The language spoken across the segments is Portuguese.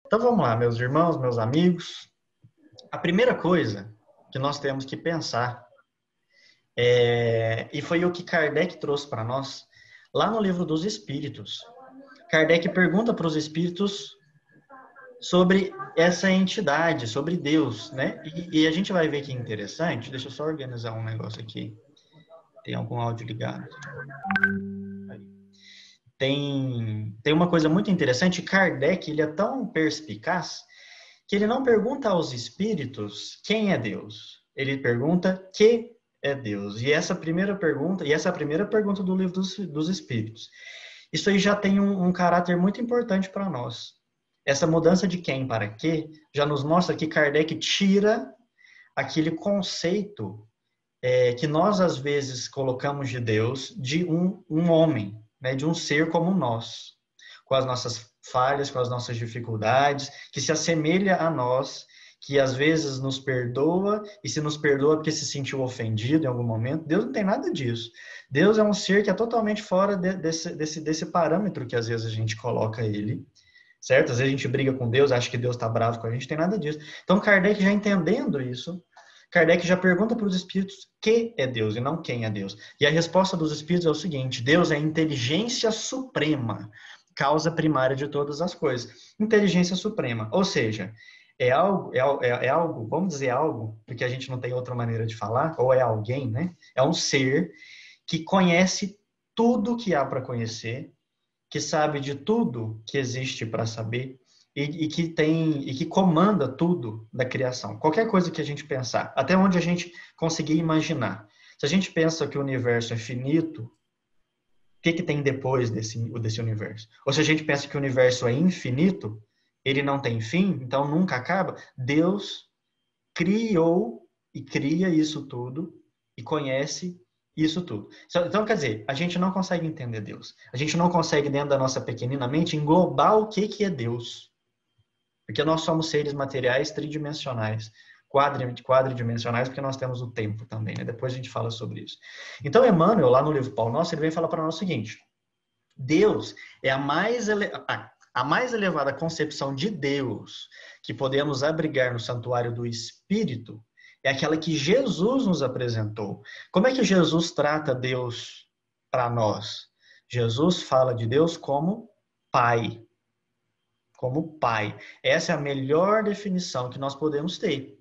Então vamos lá, meus irmãos, meus amigos. A primeira coisa que nós temos que pensar, e foi o que Kardec trouxe para nós, lá no Livro dos Espíritos. Kardec pergunta para os espíritos sobre essa entidade, sobre Deus, né? E a gente vai ver que é interessante. Deixa eu só organizar um negócio aqui. Tem algum áudio ligado? Tem uma coisa muito interessante. Kardec, ele é tão perspicaz que ele não pergunta aos espíritos quem é Deus. Ele pergunta que é Deus. E essa é a primeira pergunta do Livro dos Espíritos. Isso aí já tem um caráter muito importante para nós. Essa mudança de quem para que já nos mostra que Kardec tira aquele conceito que nós, às vezes, colocamos de Deus, de um homem, né, de um ser como nós, com as nossas falhas, com as nossas dificuldades, que se assemelha a nós, que às vezes nos perdoa, e se nos perdoa porque se sentiu ofendido em algum momento. Deus não tem nada disso. Deus é um ser que é totalmente fora desse parâmetro que às vezes a gente coloca ele, certo? Às vezes a gente briga com Deus, acha que Deus está bravo com a gente, não tem nada disso. Então Kardec, já entendendo isso, Kardec já pergunta para os espíritos que é Deus e não quem é Deus. E a resposta dos espíritos é o seguinte: Deus é a inteligência suprema, causa primária de todas as coisas. Inteligência suprema, ou seja, é algo, vamos dizer algo, porque a gente não tem outra maneira de falar, ou é alguém, né? É um ser que conhece tudo que há para conhecer, que sabe de tudo que existe para saber, e que comanda tudo da criação. Qualquer coisa que a gente pensar, até onde a gente conseguir imaginar. Se a gente pensa que o universo é finito, o que tem depois desse universo? Ou se a gente pensa que o universo é infinito, ele não tem fim, então nunca acaba. Deus criou e cria isso tudo e conhece isso tudo. Então, quer dizer, a gente não consegue entender Deus. A gente não consegue, dentro da nossa pequenina mente, englobar o que é Deus. Porque nós somos seres materiais tridimensionais, quadridimensionais, porque nós temos o tempo também, né? Depois a gente fala sobre isso. Então, Emmanuel, lá no livro Pão Nosso, ele vem falar para nós o seguinte: Deus é a mais elevada concepção de Deus que podemos abrigar no santuário do Espírito, é aquela que Jesus nos apresentou. Como é que Jesus trata Deus para nós? Jesus fala de Deus como Pai. Como Pai. Essa é a melhor definição que nós podemos ter,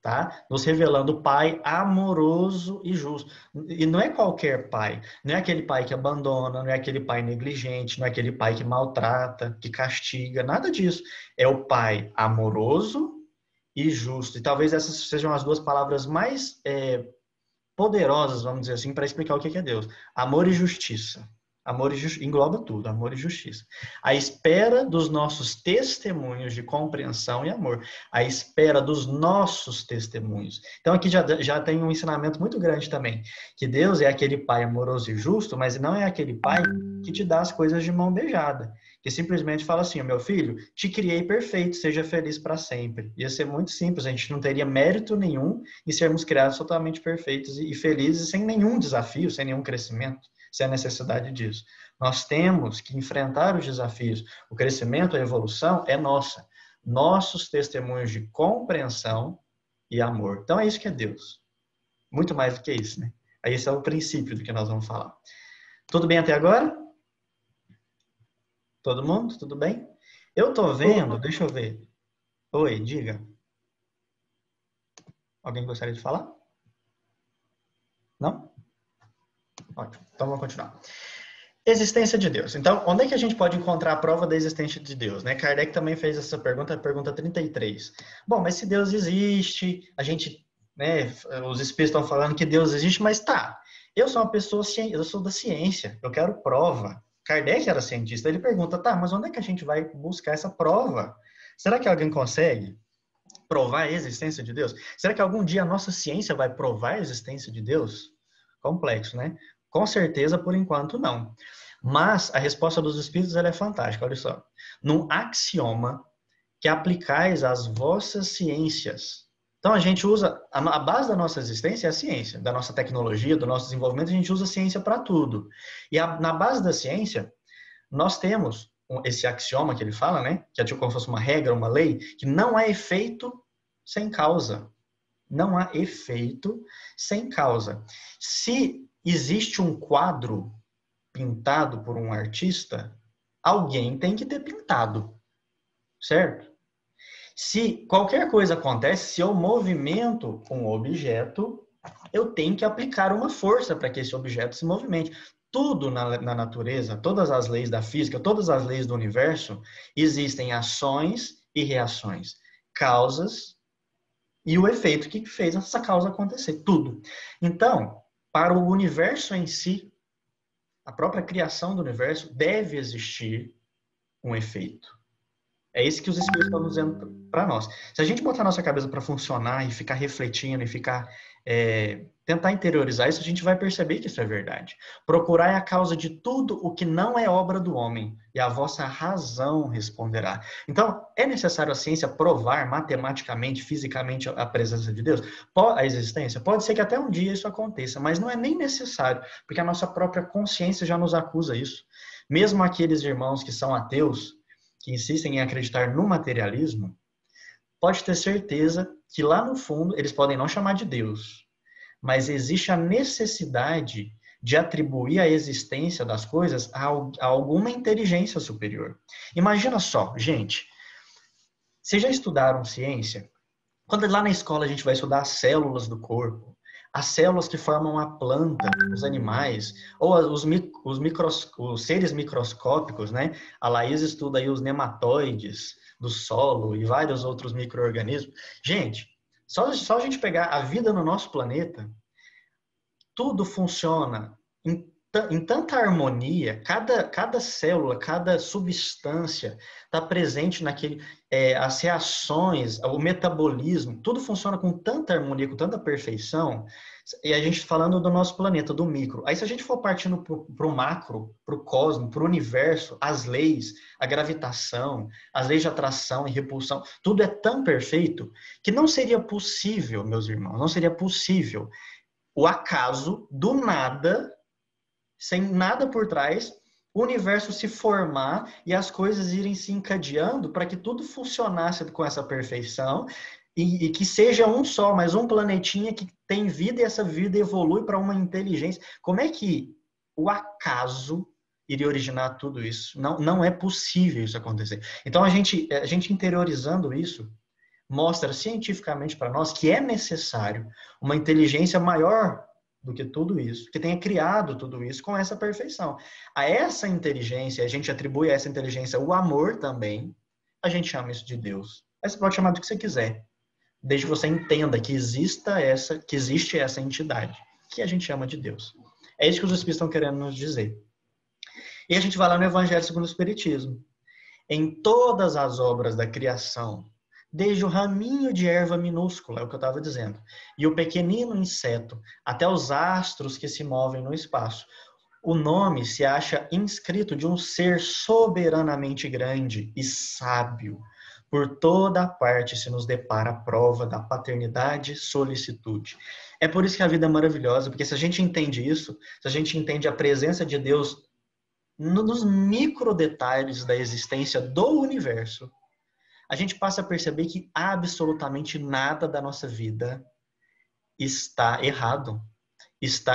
tá? Nos revelando Pai amoroso e justo. E não é qualquer pai. Não é aquele pai que abandona, não é aquele pai negligente, não é aquele pai que maltrata, que castiga, nada disso. É o Pai amoroso e justo. E talvez essas sejam as duas palavras mais poderosas, vamos dizer assim, para explicar o que é Deus. Amor e justiça. Amor e justiça, engloba tudo, amor e justiça. A espera dos nossos testemunhos de compreensão e amor. A espera dos nossos testemunhos. Então aqui já tem um ensinamento muito grande também, que Deus é aquele Pai amoroso e justo, mas não é aquele Pai que te dá as coisas de mão beijada, que simplesmente fala assim: meu filho, te criei perfeito, seja feliz para sempre. Ia ser muito simples, a gente não teria mérito nenhum em sermos criados totalmente perfeitos e felizes, sem nenhum desafio, sem nenhum crescimento, sem a necessidade disso. Nós temos que enfrentar os desafios. O crescimento, a evolução é nossa. Nossos testemunhos de compreensão e amor. Então é isso que é Deus. Muito mais do que isso, né? Aí esse é o princípio do que nós vamos falar. Tudo bem até agora? Todo mundo? Tudo bem? Eu tô vendo, deixa eu ver. Oi, diga. Alguém gostaria de falar? Não? Ótimo. Então vamos continuar. Existência de Deus. Então, onde é que a gente pode encontrar a prova da existência de Deus? Né? Kardec também fez essa pergunta, a pergunta 33. Bom, mas se Deus existe, a gente, né, os espíritos estão falando que Deus existe, mas tá, eu sou uma pessoa, eu sou da ciência, eu quero prova. Kardec era cientista, ele pergunta, tá, mas onde é que a gente vai buscar essa prova? Será que alguém consegue provar a existência de Deus? Será que algum dia a nossa ciência vai provar a existência de Deus? Complexo, né? Com certeza, por enquanto, não. Mas a resposta dos espíritos ela é fantástica, olha só. Num axioma que aplicais às vossas ciências. Então, a gente usa, a base da nossa existência é a ciência, da nossa tecnologia, do nosso desenvolvimento, a gente usa a ciência para tudo. E na base da ciência, nós temos esse axioma que ele fala, né? Que é tipo como se fosse uma regra, uma lei, que não há efeito sem causa. Não há efeito sem causa. Se existe um quadro pintado por um artista, alguém tem que ter pintado, certo? Se qualquer coisa acontece, se eu movimento um objeto, eu tenho que aplicar uma força para que esse objeto se movimente. Tudo na natureza, todas as leis da física, todas as leis do universo, existem ações e reações, causas e o efeito que fez essa causa acontecer, tudo. Então, para o universo em si, a própria criação do universo, deve existir um efeito. É isso que os Espíritos estão dizendo para nós. Se a gente botar a nossa cabeça para funcionar e ficar refletindo e ficar tentar interiorizar isso, a gente vai perceber que isso é verdade. Procurar é a causa de tudo o que não é obra do homem, e a vossa razão responderá. Então, é necessário a ciência provar matematicamente, fisicamente a presença de Deus? A existência? Pode ser que até um dia isso aconteça, mas não é nem necessário, porque a nossa própria consciência já nos acusa isso. Mesmo aqueles irmãos que são ateus, que insistem em acreditar no materialismo, pode ter certeza que lá no fundo eles podem não chamar de Deus, mas existe a necessidade de atribuir a existência das coisas a alguma inteligência superior. Imagina só, gente, vocês já estudaram ciência? Quando lá na escola a gente vai estudar as células do corpo, as células que formam a planta, os animais, ou os seres microscópicos, né? A Laís estuda aí os nematóides do solo e vários outros micro-organismos. Gente, só a gente pegar a vida no nosso planeta, tudo funciona em tanta harmonia, cada célula, cada substância está presente naquele, as reações, o metabolismo, tudo funciona com tanta harmonia, com tanta perfeição, e a gente falando do nosso planeta, do micro. Aí se a gente for partindo para o macro, para o cosmos, para o universo, as leis, a gravitação, as leis de atração e repulsão, tudo é tão perfeito que não seria possível, meus irmãos, não seria possível o acaso, do nada, sem nada por trás, o universo se formar e as coisas irem se encadeando para que tudo funcionasse com essa perfeição e que seja um só, mas um planetinha que tem vida e essa vida evolui para uma inteligência. Como é que o acaso iria originar tudo isso? Não é possível isso acontecer. Então, a gente interiorizando isso, mostra cientificamente para nós que é necessário uma inteligência maior do que tudo isso, que tenha criado tudo isso com essa perfeição. A essa inteligência, a gente atribui a essa inteligência o amor também, a gente chama isso de Deus. Aí você pode chamar do que você quiser, desde que você entenda que existe essa entidade, que a gente chama de Deus. É isso que os Espíritos estão querendo nos dizer. E a gente vai lá no Evangelho segundo o Espiritismo. Em todas as obras da criação, desde o raminho de erva minúscula, é o que eu estava dizendo, e o pequenino inseto, até os astros que se movem no espaço. O nome se acha inscrito de um ser soberanamente grande e sábio. Por toda parte se nos depara a prova da paternidade e solicitude. É por isso que a vida é maravilhosa, porque se a gente entende isso, se a gente entende a presença de Deus nos micro detalhes da existência do universo, a gente passa a perceber que absolutamente nada da nossa vida está errado,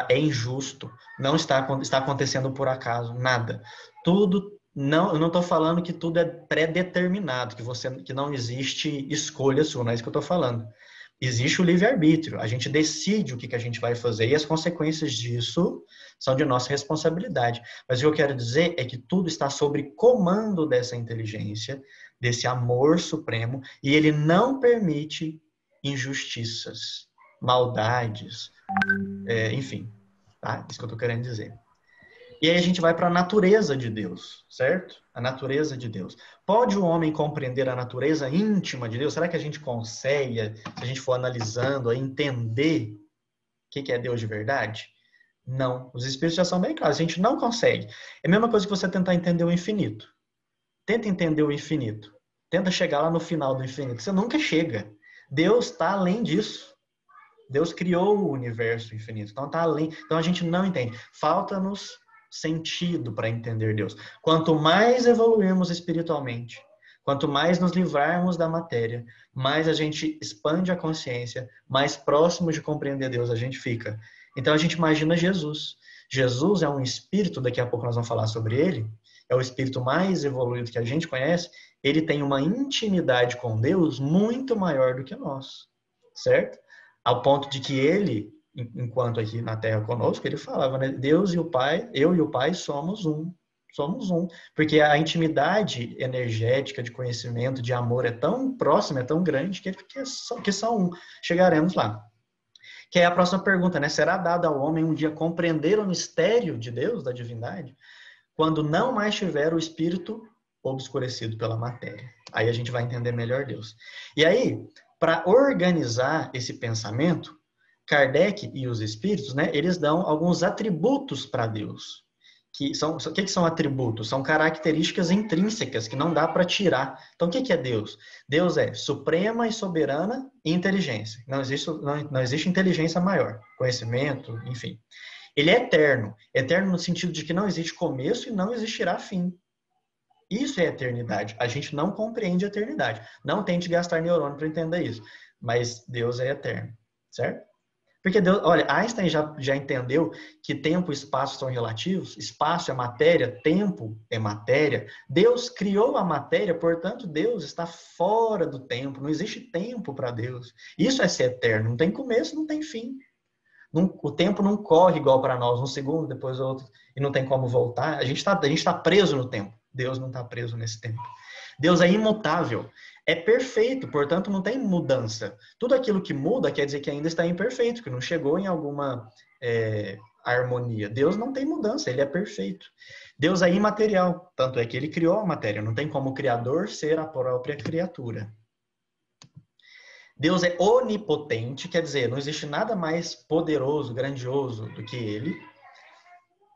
é injusto, não está acontecendo por acaso, nada. Tudo, não, eu não estou falando que tudo é pré-determinado, que não existe escolha sua, não é isso que eu estou falando. Existe o livre-arbítrio, a gente decide o que a gente vai fazer e as consequências disso são de nossa responsabilidade. Mas o que eu quero dizer é que tudo está sob comando dessa inteligência, desse amor supremo, e ele não permite injustiças, maldades, enfim, tá? Isso que eu estou querendo dizer. E aí a gente vai para a natureza de Deus, certo? A natureza de Deus. Pode o homem compreender a natureza íntima de Deus? Será que a gente consegue, se a gente for analisando, entender o que é Deus de verdade? Não. Os Espíritos já são bem claros. A gente não consegue. É a mesma coisa que você tentar entender o infinito. Tenta entender o infinito. Tenta chegar lá no final do infinito. Você nunca chega. Deus está além disso. Deus criou o universo infinito. Então está além. Então a gente não entende. Falta-nos sentido para entender Deus. Quanto mais evoluirmos espiritualmente, quanto mais nos livrarmos da matéria, mais a gente expande a consciência, mais próximo de compreender Deus a gente fica. Então a gente imagina Jesus. Jesus é um espírito, daqui a pouco nós vamos falar sobre ele, é o espírito mais evoluído que a gente conhece. Ele tem uma intimidade com Deus muito maior do que nós, certo? Ao ponto de que ele, enquanto aqui na Terra conosco, ele falava, né? Deus e o Pai, eu e o Pai somos um. Somos um. Porque a intimidade energética de conhecimento, de amor é tão próxima, é tão grande, que são um. Chegaremos lá. Que é a próxima pergunta, né? Será dado ao homem um dia compreender o mistério de Deus, da divindade, quando não mais tiver o espírito obscurecido pela matéria? Aí a gente vai entender melhor Deus. E aí, para organizar esse pensamento, Kardec e os espíritos, né, eles dão alguns atributos para Deus. O que são atributos? São características intrínsecas que não dá para tirar. Então, o que é Deus? Deus é suprema e soberana inteligência. Não existe inteligência maior, conhecimento, enfim. Ele é eterno. Eterno no sentido de que não existe começo e não existirá fim. Isso é eternidade. A gente não compreende a eternidade. Não tente gastar neurônio para entender isso. Mas Deus é eterno, certo? Porque Deus, olha, Einstein já entendeu que tempo e espaço são relativos, espaço é matéria, tempo é matéria. Deus criou a matéria, portanto, Deus está fora do tempo, não existe tempo para Deus. Isso é ser eterno, não tem começo, não tem fim. O tempo não corre igual para nós, um segundo, depois outro, e não tem como voltar. A gente tá preso no tempo, Deus não está preso nesse tempo. Deus é imutável, é perfeito, portanto não tem mudança. Tudo aquilo que muda quer dizer que ainda está imperfeito, que não chegou em alguma harmonia. Deus não tem mudança, ele é perfeito. Deus é imaterial, tanto é que ele criou a matéria, não tem como o Criador ser a própria criatura. Deus é onipotente, quer dizer, não existe nada mais poderoso, grandioso do que ele.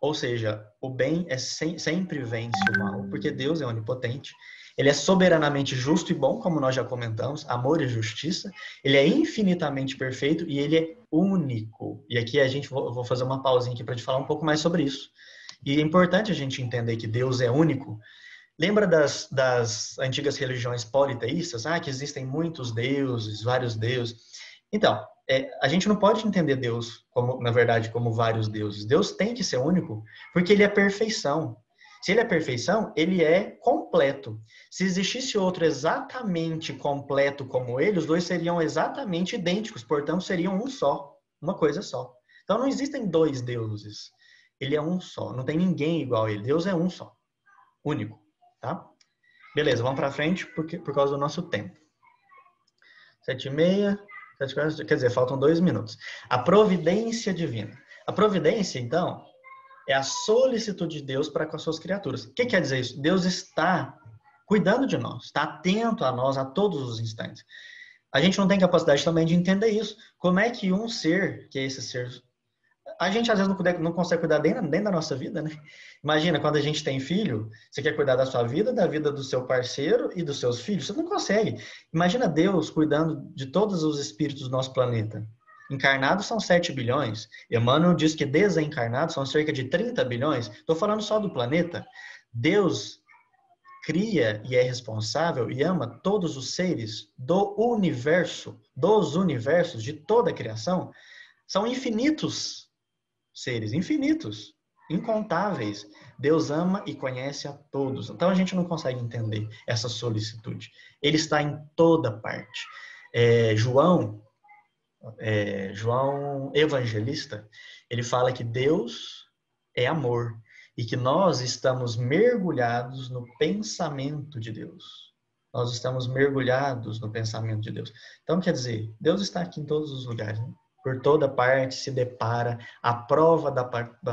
Ou seja, o bem sempre vence o mal, porque Deus é onipotente. Ele é soberanamente justo e bom, como nós já comentamos, amor e justiça. Ele é infinitamente perfeito e ele é único. E aqui vou fazer uma pausinha aqui para te falar um pouco mais sobre isso. E é importante a gente entender que Deus é único. Lembra das antigas religiões politeístas? Que existem muitos deuses, vários deuses. Então, a gente não pode entender Deus, na verdade, como vários deuses. Deus tem que ser único, porque ele é perfeição. Se ele é perfeição, ele é completo. Se existisse outro exatamente completo como ele, os dois seriam exatamente idênticos, portanto, seriam um só, uma coisa só. Então, não existem dois deuses. Ele é um só, não tem ninguém igual a ele. Deus é um só, único, tá? Beleza, vamos para frente por causa do nosso tempo. 7h30, quer dizer, faltam 2 minutos. A providência divina. A providência, então, é a solicitude de Deus para com as suas criaturas. O que quer dizer isso? Deus está cuidando de nós, está atento a nós a todos os instantes. A gente não tem capacidade também de entender isso. Como é que um ser, que é esse ser... A gente, às vezes, não consegue cuidar dentro da nossa vida, né? Imagina, quando a gente tem filho, você quer cuidar da sua vida, da vida do seu parceiro e dos seus filhos. Você não consegue. Imagina Deus cuidando de todos os espíritos do nosso planeta. Encarnados são 7 bilhões. Emmanuel diz que desencarnados são cerca de 30 bilhões. Estou falando só do planeta. Deus cria e é responsável e ama todos os seres do universo, dos universos, de toda a criação. São infinitos seres, infinitos, incontáveis. Deus ama e conhece a todos. Então a gente não consegue entender essa solicitude. Ele está em toda parte. João Evangelista, ele fala que Deus é amor e que nós estamos mergulhados no pensamento de Deus. Nós estamos mergulhados no pensamento de Deus. Então, quer dizer, Deus está aqui em todos os lugares, né? Por toda parte se depara a prova da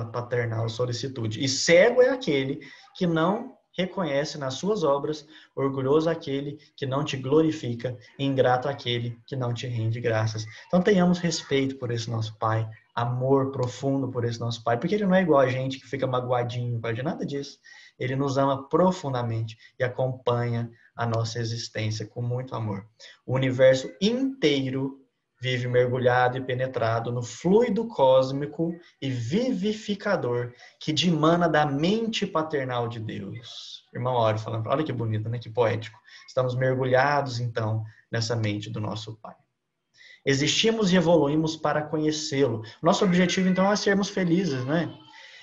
paternal solicitude. E cego é aquele que não reconhece nas suas obras, orgulhoso aquele que não te glorifica, ingrato aquele que não te rende graças. Então tenhamos respeito por esse nosso Pai, amor profundo por esse nosso Pai, porque ele não é igual a gente que fica magoadinho, não nada disso. Ele nos ama profundamente e acompanha a nossa existência com muito amor. O universo inteiro vive mergulhado e penetrado no fluido cósmico e vivificador que dimana da mente paternal de Deus. Irmão Áureo falando, olha que bonito, né? Que poético. Estamos mergulhados, então, nessa mente do nosso Pai. Existimos e evoluímos para conhecê-lo. Nosso objetivo, então, é sermos felizes, né?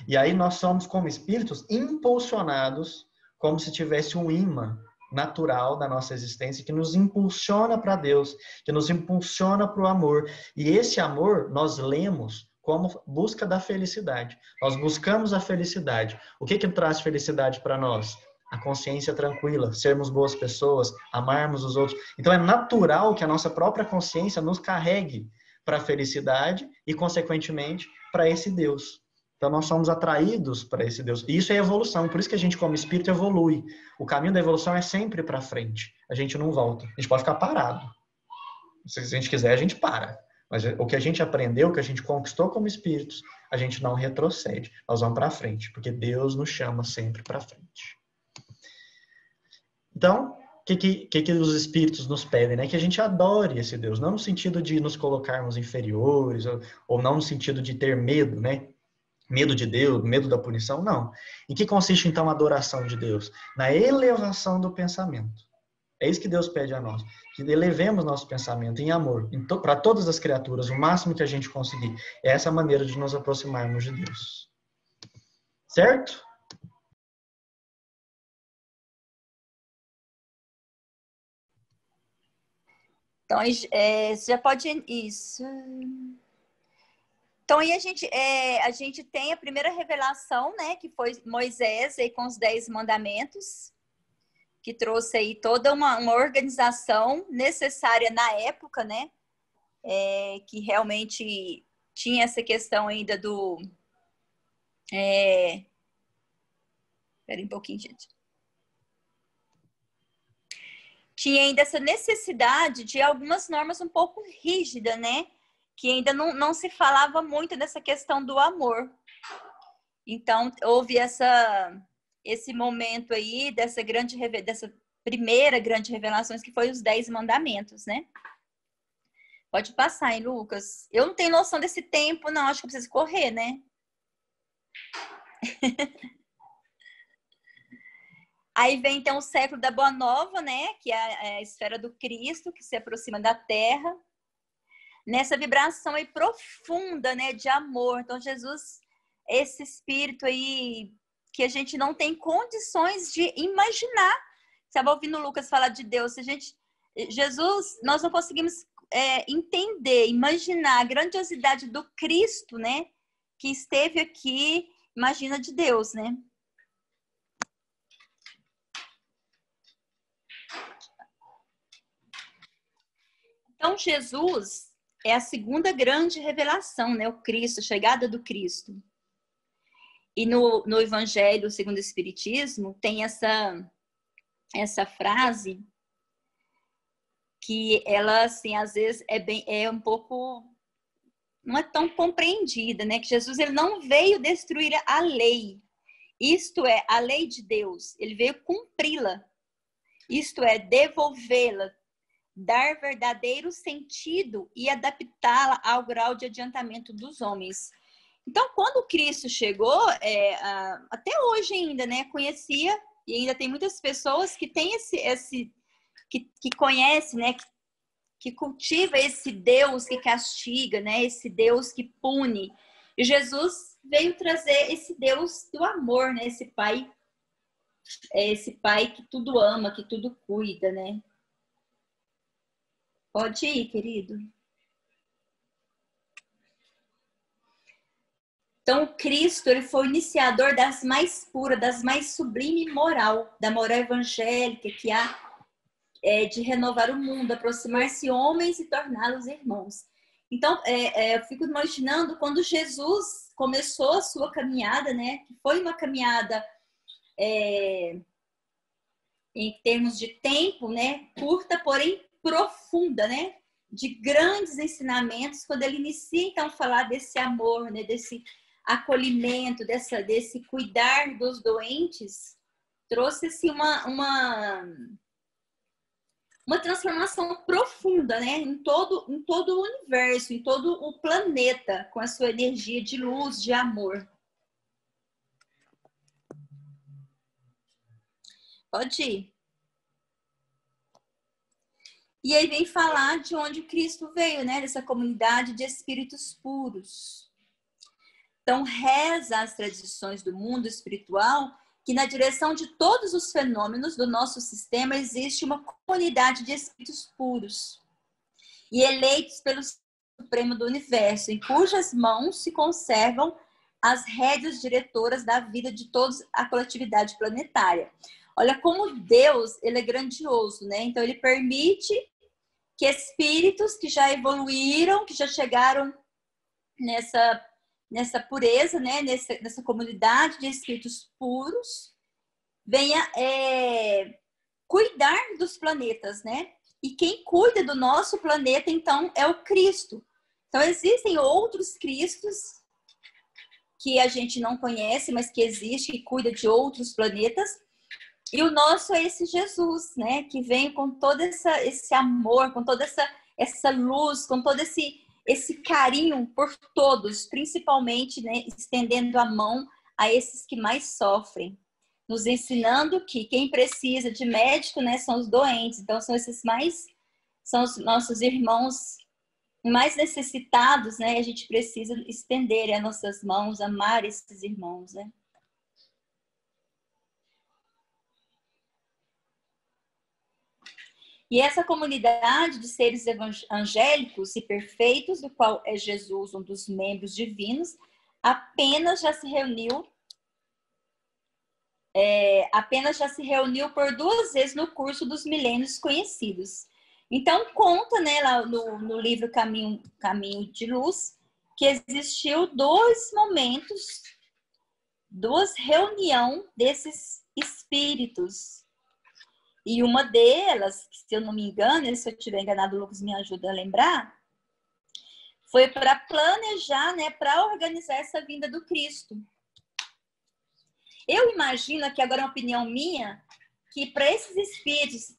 E aí nós somos, como espíritos, impulsionados, como se tivesse um imã natural da nossa existência que nos impulsiona para Deus, que nos impulsiona para o amor. E esse amor nós lemos como busca da felicidade. Nós buscamos a felicidade. O que traz felicidade para nós? A consciência tranquila, sermos boas pessoas, amarmos os outros. Então é natural que a nossa própria consciência nos carregue para a felicidade e, consequentemente, para esse Deus. Então nós somos atraídos para esse Deus. E isso é evolução, por isso que a gente como espírito evolui. O caminho da evolução é sempre para frente. A gente não volta. A gente pode ficar parado. Se a gente quiser, a gente para. Mas o que a gente aprendeu, o que a gente conquistou como espíritos, a gente não retrocede. Nós vamos para frente, porque Deus nos chama sempre para frente. Então, o que os espíritos nos pedem? Né? Que a gente adore esse Deus, não no sentido de nos colocarmos inferiores, ou não no sentido de ter medo, né? Medo de Deus, medo da punição, não. Em que consiste, então, a adoração de Deus? Na elevação do pensamento. É isso que Deus pede a nós, que elevemos nosso pensamento em amor, para todas as criaturas, o máximo que a gente conseguir. É essa a maneira de nos aproximarmos de Deus. Certo? Então, você já pode... Isso. Então, aí a gente tem a primeira revelação, né? Que foi Moisés aí, com os 10 mandamentos, que trouxe aí toda uma organização necessária na época, né? Que realmente tinha essa questão ainda do... Espera um pouquinho, gente. Tinha ainda essa necessidade de algumas normas um pouco rígidas, né? Que ainda não se falava muito dessa questão do amor. Então, houve esse momento aí dessa primeira grande revelação, que foi os 10 mandamentos, né? Pode passar, hein, Lucas? Eu não tenho noção desse tempo, não. Acho que eu preciso correr, né? Aí vem, então, o século da Boa Nova, né? Que é a esfera do Cristo, que se aproxima da Terra. Nessa vibração aí profunda, né? De amor. Então, Jesus, esse espírito aí que a gente não tem condições de imaginar. Você estava ouvindo o Lucas falar de Deus. Jesus, nós não conseguimos entender, imaginar a grandiosidade do Cristo, né? Que esteve aqui, imagina de Deus, né? Então, Jesus é a segunda grande revelação, né? O Cristo, a chegada do Cristo. E no Evangelho segundo o Espiritismo, tem essa frase que ela, assim, às vezes é um pouco... não é tão compreendida, né? Que Jesus ele não veio destruir a lei. Isto é, a lei de Deus. Ele veio cumpri-la. Isto é, devolvê-la, dar verdadeiro sentido e adaptá-la ao grau de adiantamento dos homens. Então, quando Cristo chegou, até hoje ainda, né, conhecia, e ainda tem muitas pessoas que têm que conhece, né, que cultiva esse Deus que castiga, né, esse Deus que pune. E Jesus veio trazer esse Deus do amor, né, esse Pai que tudo ama, que tudo cuida, né? Pode ir, querido. Então, o Cristo, ele foi o iniciador das mais puras, das mais sublime moral, da moral evangélica que há de renovar o mundo, aproximar-se homens e torná-los irmãos. Então, eu fico imaginando quando Jesus começou a sua caminhada, né? Que foi uma caminhada em termos de tempo, né? Curta, porém profunda, né? De grandes ensinamentos, quando ele inicia, então, a falar desse amor, né? Desse acolhimento, desse cuidar dos doentes, trouxe-se uma transformação profunda, né? Em todo o universo, em todo o planeta, com a sua energia de luz, de amor. Pode ir. E aí vem falar de onde Cristo veio, né? Dessa comunidade de espíritos puros. Então, reza as tradições do mundo espiritual que na direção de todos os fenômenos do nosso sistema existe uma comunidade de espíritos puros e eleitos pelo Supremo do Universo, em cujas mãos se conservam as rédeas diretoras da vida de toda a coletividade planetária. Olha como Deus, ele é grandioso, né? Então, ele permite que espíritos que já evoluíram, que já chegaram nessa pureza, né? nessa comunidade de espíritos puros, venha cuidar dos planetas, né? E quem cuida do nosso planeta, então, é o Cristo. Então, existem outros Cristos que a gente não conhece, mas que existe, que cuida de outros planetas. E o nosso é esse Jesus, né? Que vem com todo esse amor, com toda essa luz, com todo esse carinho por todos, principalmente, né, estendendo a mão a esses que mais sofrem, nos ensinando que quem precisa de médico, né, são os doentes. Então, são os nossos irmãos mais necessitados, né? A gente precisa estender as nossas mãos, amar esses irmãos, né? E essa comunidade de seres angélicos e perfeitos, do qual é Jesus um dos membros divinos, apenas já se reuniu por 2 vezes no curso dos milênios conhecidos. Então, conta, né, lá no livro Caminho de Luz, que existiu 2 momentos, 2 reuniões desses espíritos. E uma delas, se eu não me engano, se eu estiver enganado, o Lucas me ajuda a lembrar, foi para planejar, né, para organizar essa vinda do Cristo. Eu imagino, aqui agora é uma opinião minha, que para esses espíritos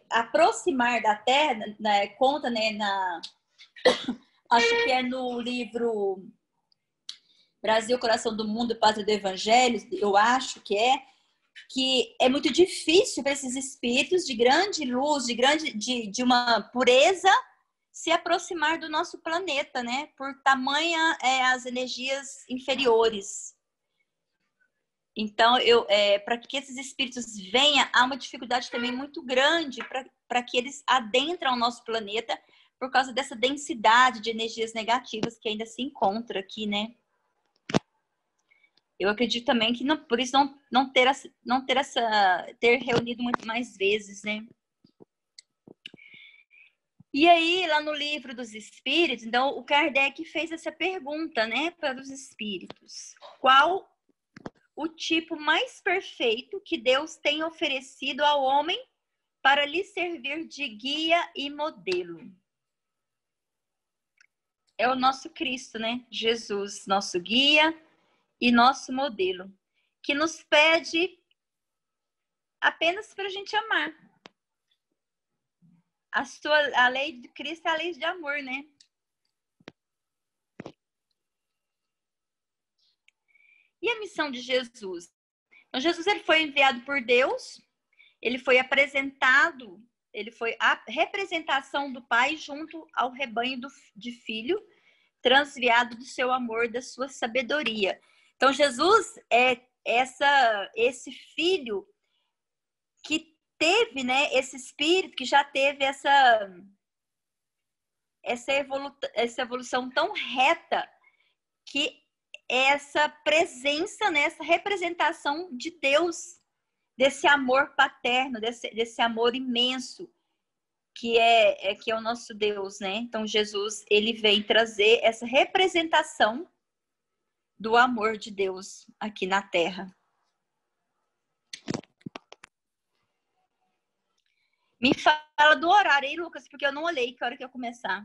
aproximar da Terra, né, conta, né, acho que é no livro Brasil, Coração do Mundo, Pátria do Evangelho, eu acho que é muito difícil para esses espíritos de grande luz, de uma pureza, se aproximar do nosso planeta, né? Por tamanha as energias inferiores. Então, para que esses espíritos venham, há uma dificuldade também muito grande para que eles adentrem o nosso planeta por causa dessa densidade de energias negativas que ainda se encontra aqui, né? Eu acredito também que por isso ter reunido muito mais vezes, né? E aí, lá no livro dos Espíritos, então, o Kardec fez essa pergunta, né, para os espíritos. Qual o tipo mais perfeito que Deus tem oferecido ao homem para lhe servir de guia e modelo? É o nosso Cristo, né? Jesus, nosso guia e nosso modelo, que nos pede apenas para a gente amar. A lei de Cristo é a lei de amor, né? E a missão de Jesus? Então, Jesus, ele foi enviado por Deus, ele foi apresentado, ele foi a representação do Pai junto ao rebanho de filho, transviado do seu amor, da sua sabedoria. Então, Jesus é esse filho que teve, né, esse espírito que já teve essa evolução tão reta, que essa presença, né, essa representação de Deus, desse amor paterno, desse amor imenso que é o nosso Deus, né? Então Jesus, ele vem trazer essa representação do amor de Deus aqui na Terra. Me fala do horário aí, Lucas, porque eu não olhei que hora que eu começar.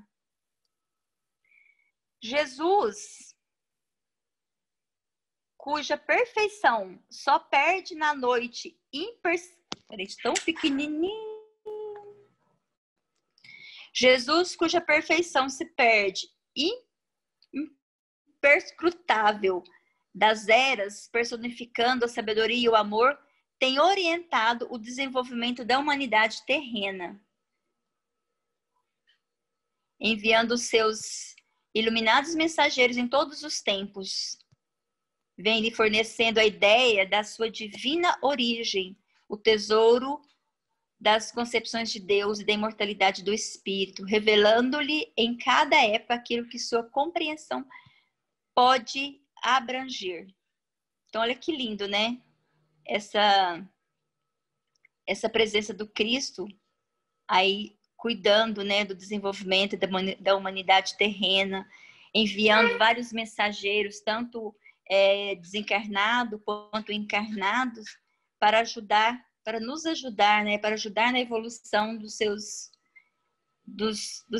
Jesus, cuja perfeição só perde na noite tão pequenininho. Jesus, cuja perfeição se perde, imperscrutável das eras, personificando a sabedoria e o amor, tem orientado o desenvolvimento da humanidade terrena, enviando seus iluminados mensageiros em todos os tempos. Vem lhe fornecendo a ideia da sua divina origem, o tesouro das concepções de Deus e da imortalidade do Espírito, revelando-lhe em cada época aquilo que sua compreensão pode abranger. Então, olha que lindo, né? Essa presença do Cristo aí cuidando, né, do desenvolvimento da humanidade terrena, enviando vários mensageiros, tanto desencarnados quanto encarnados, para nos ajudar, né, para ajudar na evolução dos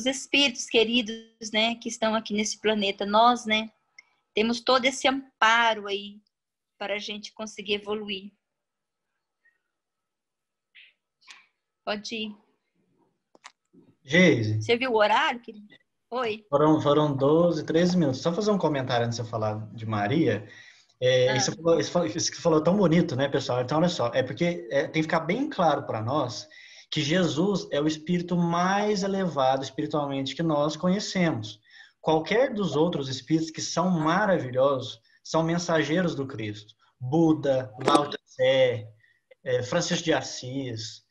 espíritos queridos, né, que estão aqui nesse planeta. Nós, né, temos todo esse amparo aí para a gente conseguir evoluir. Pode ir. Geise. Você viu o horário, querido? Oi. Foram 12, 13 minutos. Só fazer um comentário antes de você falar de Maria. Isso que você falou tão bonito, né, pessoal? Então, olha só, porque tem que ficar bem claro para nós que Jesus é o espírito mais elevado espiritualmente que nós conhecemos. Qualquer dos outros espíritos que são maravilhosos são mensageiros do Cristo. Buda, Lao Tse, Francisco de Assis,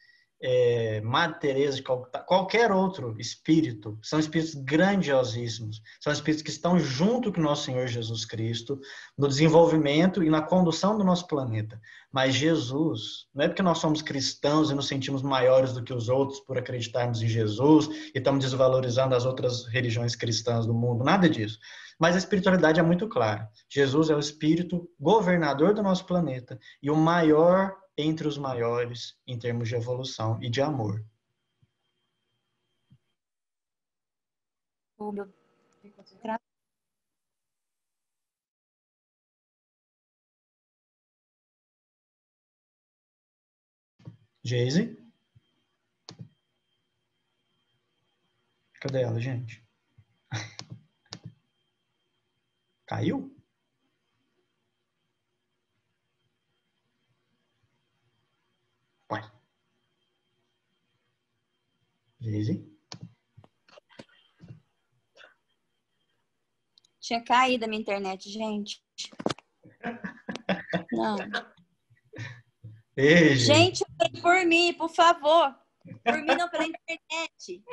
Madre Teresa de Calcutá, qualquer outro espírito, são espíritos grandiosíssimos, são espíritos que estão junto com o nosso Senhor Jesus Cristo no desenvolvimento e na condução do nosso planeta. Mas Jesus, não é porque nós somos cristãos e nos sentimos maiores do que os outros por acreditarmos em Jesus e estamos desvalorizando as outras religiões cristãs do mundo, nada disso. Mas a espiritualidade é muito clara. Jesus é o espírito governador do nosso planeta e o maior entre os maiores em termos de evolução e de amor. Geise? Cadê ela, gente? Caiu? Ué. Geise? Tinha caído a minha internet, gente. Não. Ei, gente, por mim, por favor. Por mim, não, pela internet.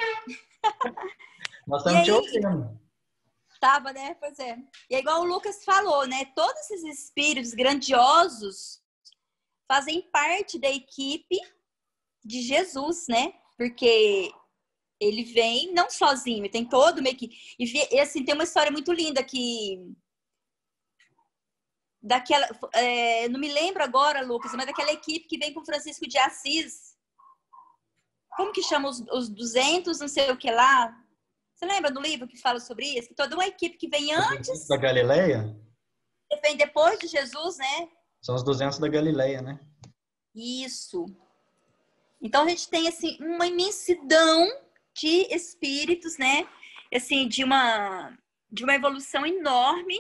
Nós estamos te ouvindo. Tava, né? Pois é. E é igual o Lucas falou, né? Todos esses espíritos grandiosos fazem parte da equipe de Jesus, né? Porque ele vem não sozinho, tem toda uma equipe. E assim, tem uma história muito linda que daquela, não me lembro agora, Lucas, mas daquela equipe que vem com Francisco de Assis. Como que chama os 200, não sei o que lá? Você lembra do livro que fala sobre isso? Que toda uma equipe que vem antes... Da Galileia? Vem depois de Jesus, né? São os 200 da Galileia, né? Isso. Então, a gente tem, assim, uma imensidão de espíritos, né? Assim, de uma evolução enorme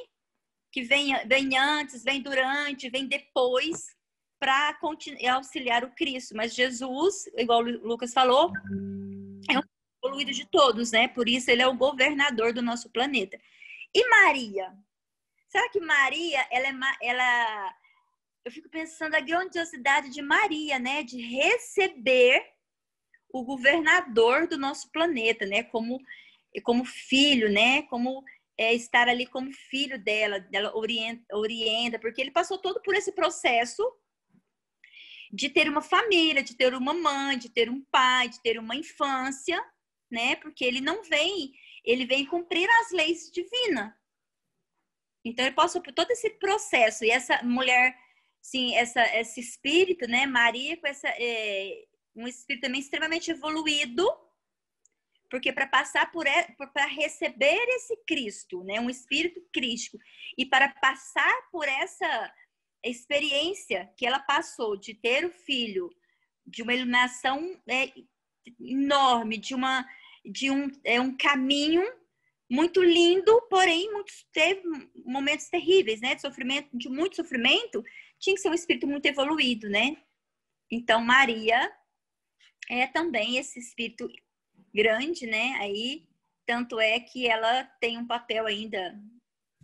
que vem antes, vem durante, vem depois para auxiliar o Cristo. Mas Jesus, igual o Lucas falou, é o evoluído de todos, né? Por isso ele é o governador do nosso planeta. E Maria? Será que Maria, eu fico pensando a grandiosidade de Maria, né? De receber o governador do nosso planeta, né? Como filho, né? Como estar ali como filho dela orienta, porque ele passou todo por esse processo de ter uma família, de ter uma mãe, de ter um pai, de ter uma infância, né? Porque ele vem cumprir as leis divinas. Então ele passou por todo esse processo. E essa mulher, sim, esse espírito, né, Maria, com um espírito também extremamente evoluído, porque para passar para receber esse Cristo, né, um espírito crístico, e para passar por essa experiência que ela passou de ter o filho, de uma iluminação enorme, de uma de um caminho muito lindo, porém teve momentos terríveis, né? De muito sofrimento, tinha que ser um espírito muito evoluído, né? Então, Maria é também esse espírito grande, né? Aí, tanto é que ela tem um papel ainda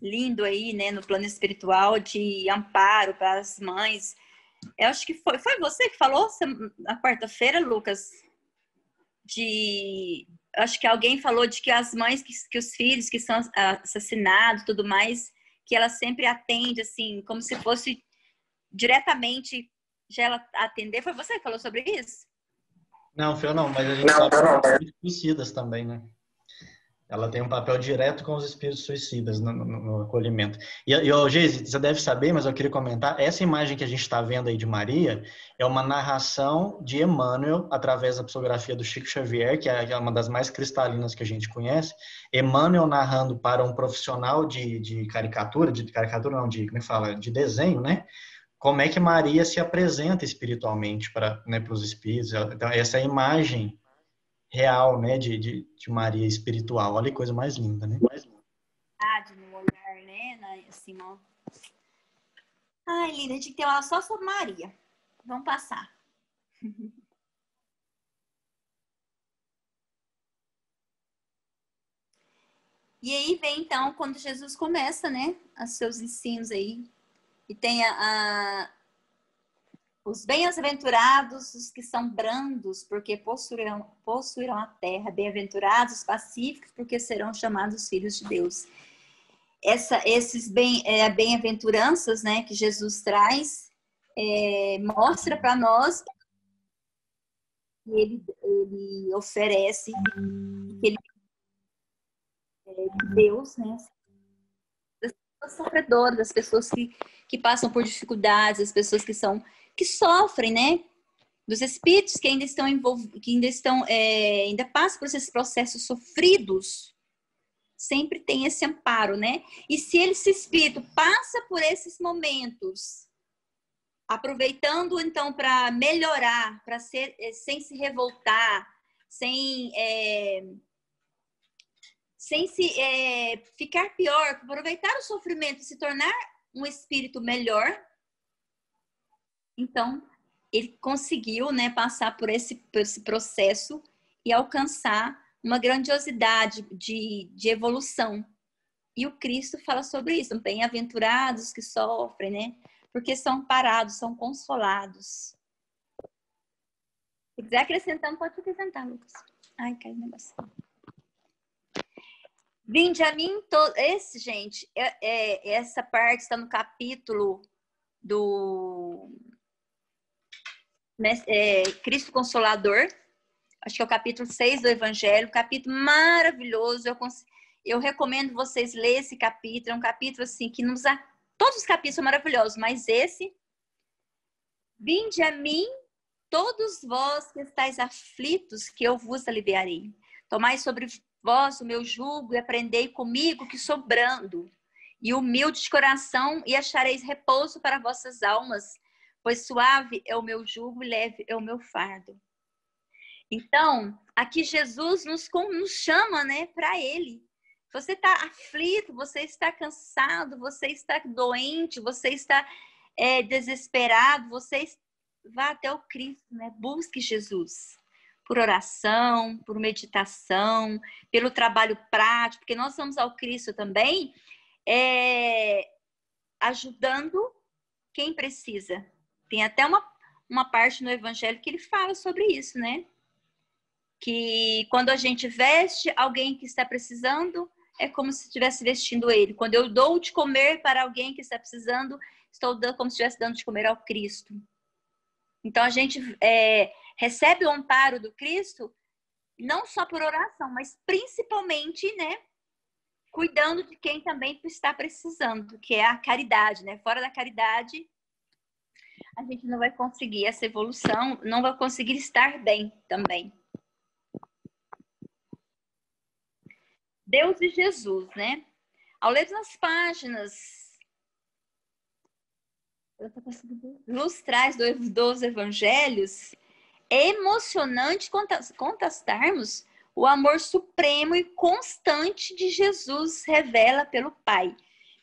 lindo aí, né? No plano espiritual de amparo para as mães. Eu acho que foi você que falou na quarta-feira, Lucas, acho que alguém falou de que as mães, que os filhos que são assassinados, tudo mais, que ela sempre atende, assim, como se fosse diretamente já ela atender. Foi você que falou sobre isso? Não, Fê, não, mas a gente sabe que tem espíritos suicidas também, né? Ela tem um papel direto com os espíritos suicidas no acolhimento. Geise, você deve saber, mas eu queria comentar, essa imagem que a gente está vendo aí de Maria é uma narração de Emmanuel, através da psicografia do Chico Xavier, que é uma das mais cristalinas que a gente conhece. Emmanuel narrando para um profissional de caricatura não, como é que fala? De desenho, né? Como é que Maria se apresenta espiritualmente para, né, os espíritos. Então, essa imagem real, né, de Maria espiritual. Olha que coisa mais linda, né? No olhar, né? Assim, ó. Ai, linda, a gente tem que ter uma só sobre Maria. Vamos passar. E aí vem, então, quando Jesus começa, né, os seus ensinos aí. E tem os bem-aventurados, os que são brandos, porque possuirão a terra. Bem-aventurados, os pacíficos, porque serão chamados filhos de Deus. Esses bem-aventuranças, né, que Jesus traz, mostra para nós que ele oferece, que ele Deus, né, das sofredoras, das pessoas que passam por dificuldades, as pessoas que sofrem, né, dos espíritos que ainda estão envolvidos, que ainda passam por esses processos sofridos. Sempre tem esse amparo, né? E se esse espírito passa por esses momentos, aproveitando então para melhorar, para ser sem se revoltar, sem se ficar pior, aproveitar o sofrimento e se tornar um espírito melhor, então ele conseguiu, né, passar por esse processo e alcançar uma grandiosidade de evolução. E o Cristo fala sobre isso. Bem-aventurados que sofrem, né? Porque são amparados, são consolados. Se quiser acrescentar, pode acrescentar, Lucas. Ai, caiu o negócio. Vinde a mim, gente, essa parte está no capítulo do Cristo Consolador. Acho que é o capítulo 6 do Evangelho. Capítulo maravilhoso. Eu recomendo vocês lerem esse capítulo. É um capítulo assim que todos os capítulos são maravilhosos, mas esse: vinde a mim, todos vós que estáis aflitos, que eu vos aliviarei. Tomai sobre vós o meu jugo e aprendei comigo, que sou brando e humilde de coração, e achareis repouso para vossas almas, pois suave é o meu jugo e leve é o meu fardo. Então, aqui Jesus nos chama, né, para ele. Você está aflito, você está cansado, você está doente, você está desesperado, vá até o Cristo, né? Busque Jesus por oração, por meditação, pelo trabalho prático, porque nós vamos ao Cristo também ajudando quem precisa. Tem até uma parte no Evangelho que ele fala sobre isso, né? Que quando a gente veste alguém que está precisando, é como se estivesse vestindo ele. Quando eu dou de comer para alguém que está precisando, estou dando como se estivesse dando de comer ao Cristo. Então a gente recebe o amparo do Cristo não só por oração, mas principalmente, né, cuidando de quem também está precisando, que é a caridade, né? Fora da caridade, a gente não vai conseguir essa evolução, não vai conseguir estar bem também. Deus e Jesus, né? Ao ler nas páginas lustrais dos evangelhos, é emocionante contrastarmos o amor supremo e constante de Jesus revela pelo Pai.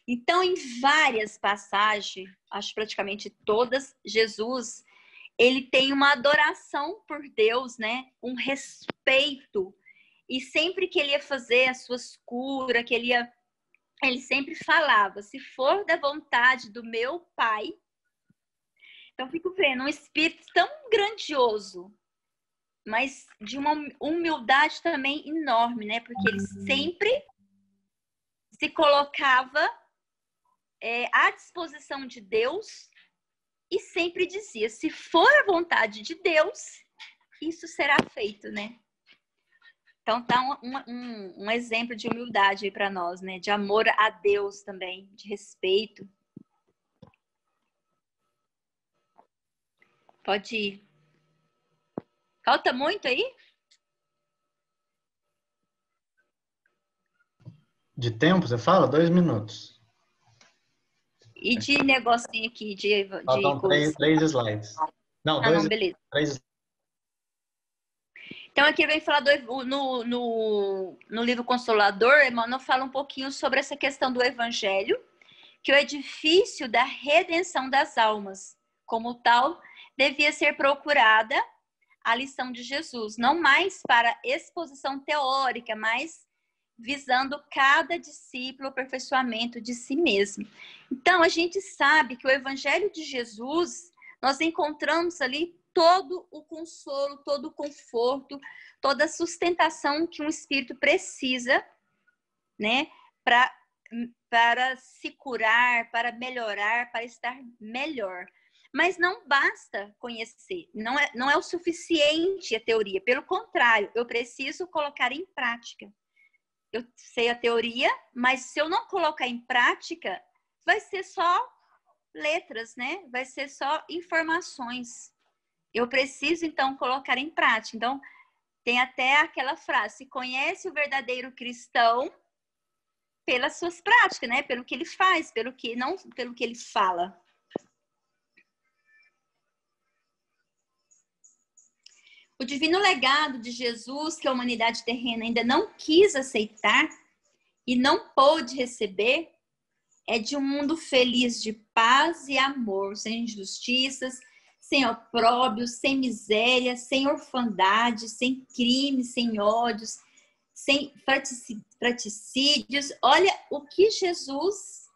Então, em várias passagens, acho praticamente todas, Jesus, ele tem uma adoração por Deus, né? Um respeito. E sempre que ele ia fazer as suas curas, ele sempre falava, se for da vontade do meu Pai. Então, fico vendo um espírito tão grandioso, mas de uma humildade também enorme, né? Porque ele sempre se colocava à disposição de Deus e sempre dizia, se for a vontade de Deus, isso será feito, né? Então, tá um exemplo de humildade aí para nós, né? De amor a Deus também, de respeito. Pode ir. Falta muito aí? De tempo, você fala? 2 minutos. E de negocinho aqui, de Faltam coisa. 3 slides. Não, não, beleza. 3. Então, aqui vem falar no livro Consolador, Emmanuel fala um pouquinho sobre essa questão do Evangelho, que o edifício da redenção das almas, como tal, devia ser procurada a lição de Jesus, não mais para exposição teórica, mas visando cada discípulo o aperfeiçoamento de si mesmo. Então, a gente sabe que o Evangelho de Jesus, nós encontramos ali todo o consolo, todo o conforto, toda a sustentação que um espírito precisa, né, para se curar, para melhorar, para estar melhor. Mas não basta conhecer, não é o suficiente a teoria. Pelo contrário, eu preciso colocar em prática. Eu sei a teoria, mas se eu não colocar em prática, vai ser só letras, né? Vai ser só informações. Eu preciso, então, colocar em prática. Então, tem até aquela frase, se conhece o verdadeiro cristão pelas suas práticas, né? Pelo que ele faz, pelo que ele fala. O divino legado de Jesus, que a humanidade terrena ainda não quis aceitar e não pôde receber, é de um mundo feliz de paz e amor, sem injustiças, sem opróbrio, sem miséria, sem orfandade, sem crimes, sem ódios, sem fratricídios. Olha o que Jesus,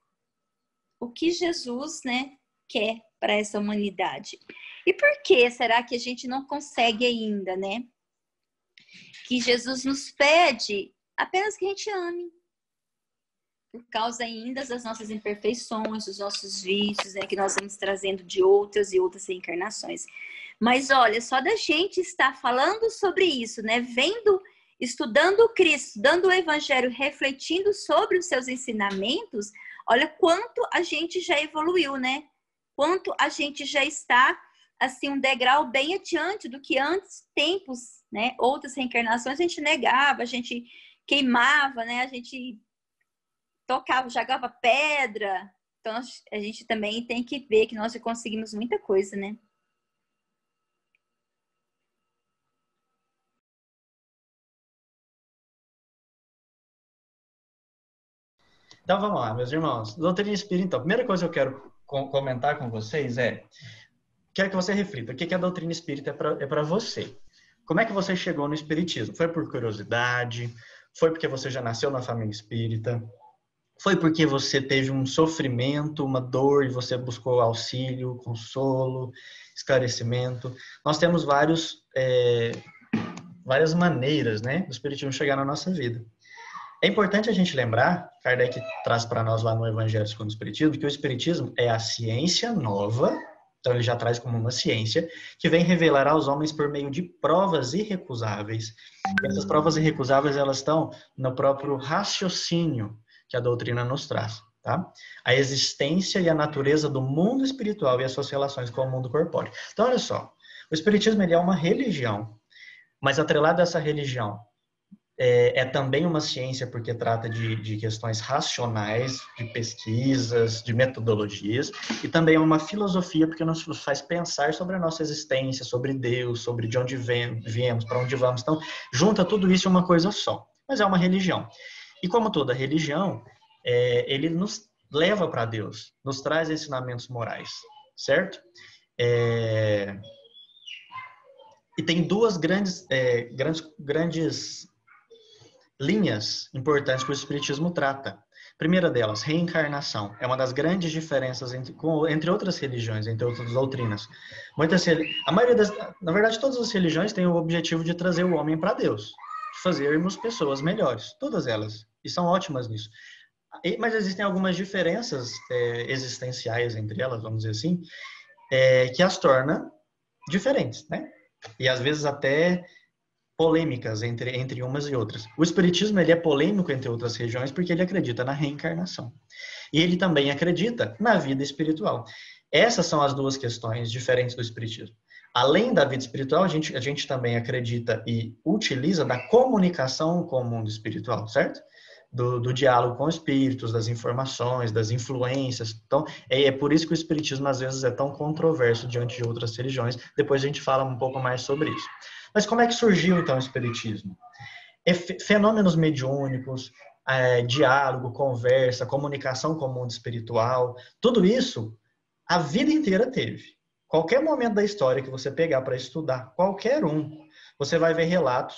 né, quer para essa humanidade. E por que será que a gente não consegue ainda, né? Que Jesus nos pede apenas que a gente ame. Por causa ainda das nossas imperfeições, dos nossos vícios, né, que nós vamos trazendo de outras e outras reencarnações. Mas olha, só da gente estar falando sobre isso, né, estudando o Cristo, estudando o Evangelho, refletindo sobre os seus ensinamentos, olha quanto a gente já evoluiu, né? Quanto a gente já está, assim, um degrau bem adiante do que antes, tempos, né? Outras reencarnações a gente negava, a gente queimava, né? A gente tocava, jogava pedra. Então, a gente também tem que ver que nós já conseguimos muita coisa, né? Então, vamos lá, meus irmãos. Doutrina Espírita, então, a primeira coisa que eu quero comentar com vocês quero que você reflita. O que a doutrina espírita é para você? Como é que você chegou no espiritismo? Foi por curiosidade? Foi porque você já nasceu na família espírita? Foi porque você teve um sofrimento, uma dor, e você buscou auxílio, consolo, esclarecimento? Nós temos várias maneiras, né, do espiritismo chegar na nossa vida. É importante a gente lembrar, Kardec traz para nós lá no Evangelho segundo o Espiritismo, que o Espiritismo é a ciência nova, então ele já traz como uma ciência, que vem revelar aos homens por meio de provas irrecusáveis. E essas provas irrecusáveis, elas estão no próprio raciocínio que a doutrina nos traz, tá? A existência e a natureza do mundo espiritual e as suas relações com o mundo corpóreo. Então, olha só, o Espiritismo ele é uma religião, mas atrelado a essa religião, É também uma ciência porque trata de questões racionais, de pesquisas, de metodologias, e também é uma filosofia porque nos faz pensar sobre a nossa existência, sobre Deus, sobre de onde viemos, para onde vamos. Então, junta tudo isso em uma coisa só. Mas é uma religião. E como toda religião, ele nos leva para Deus, nos traz ensinamentos morais, certo? E tem duas grandes linhas importantes que o Espiritismo trata. Primeira delas, reencarnação. É uma das grandes diferenças entre outras religiões, entre outras doutrinas. Na verdade, todas as religiões têm o objetivo de trazer o homem para Deus, de fazermos pessoas melhores. Todas elas. E são ótimas nisso. Mas existem algumas diferenças existenciais entre elas, vamos dizer assim, que as torna diferentes, né? E às vezes até polêmicas entre umas e outras. O Espiritismo ele é polêmico entre outras religiões porque ele acredita na reencarnação. E ele também acredita na vida espiritual. Essas são as duas questões diferentes do Espiritismo. Além da vida espiritual, a gente também acredita e utiliza da comunicação com o mundo espiritual, certo? Do diálogo com espíritos, das informações, das influências. Então, é por isso que o Espiritismo às vezes é tão controverso diante de outras religiões. Depois a gente fala um pouco mais sobre isso. Mas como é que surgiu, então, o Espiritismo? Fenômenos mediúnicos, diálogo, conversa, comunicação com o mundo espiritual, tudo isso a vida inteira teve. Qualquer momento da história que você pegar para estudar, qualquer um, você vai ver relatos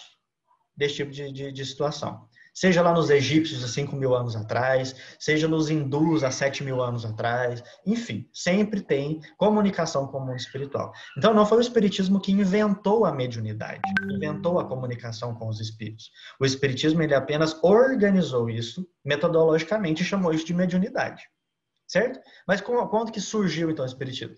desse tipo de situação. Seja lá nos egípcios há 5.000 anos atrás, seja nos hindus há 7.000 anos atrás, enfim, sempre tem comunicação com o mundo espiritual. Então não foi o Espiritismo que inventou a mediunidade, inventou a comunicação com os espíritos. O Espiritismo ele apenas organizou isso metodologicamente e chamou isso de mediunidade, certo? Mas quando que surgiu então o Espiritismo?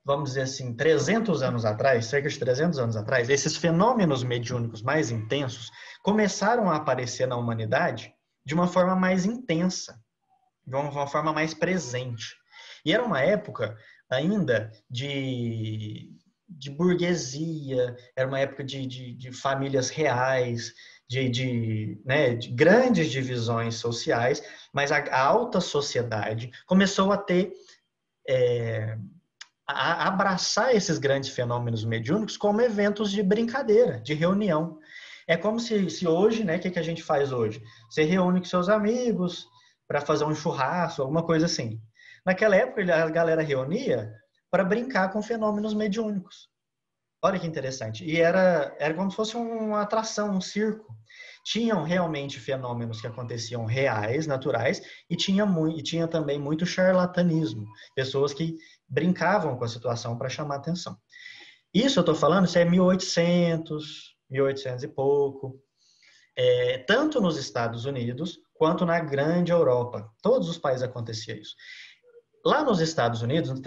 Vamos dizer assim, 300 anos atrás, cerca de 300 anos atrás, esses fenômenos mediúnicos mais intensos começaram a aparecer na humanidade de uma forma mais intensa, de uma forma mais presente. E era uma época ainda de burguesia, era uma época de famílias reais, de grandes divisões sociais, mas a alta sociedade começou a ter... a abraçar esses grandes fenômenos mediúnicos como eventos de brincadeira, de reunião. É como se hoje, né, o que a gente faz hoje? Você reúne com seus amigos para fazer um churrasco, alguma coisa assim. Naquela época, a galera reunia para brincar com fenômenos mediúnicos. Olha que interessante. E era como se fosse uma atração, um circo. Tinham realmente fenômenos que aconteciam reais, naturais, e tinha também muito charlatanismo. Pessoas que brincavam com a situação para chamar atenção. Isso eu estou falando, isso é 1800 e pouco. Tanto nos Estados Unidos, quanto na grande Europa. Todos os países acontecia isso. Lá nos Estados Unidos,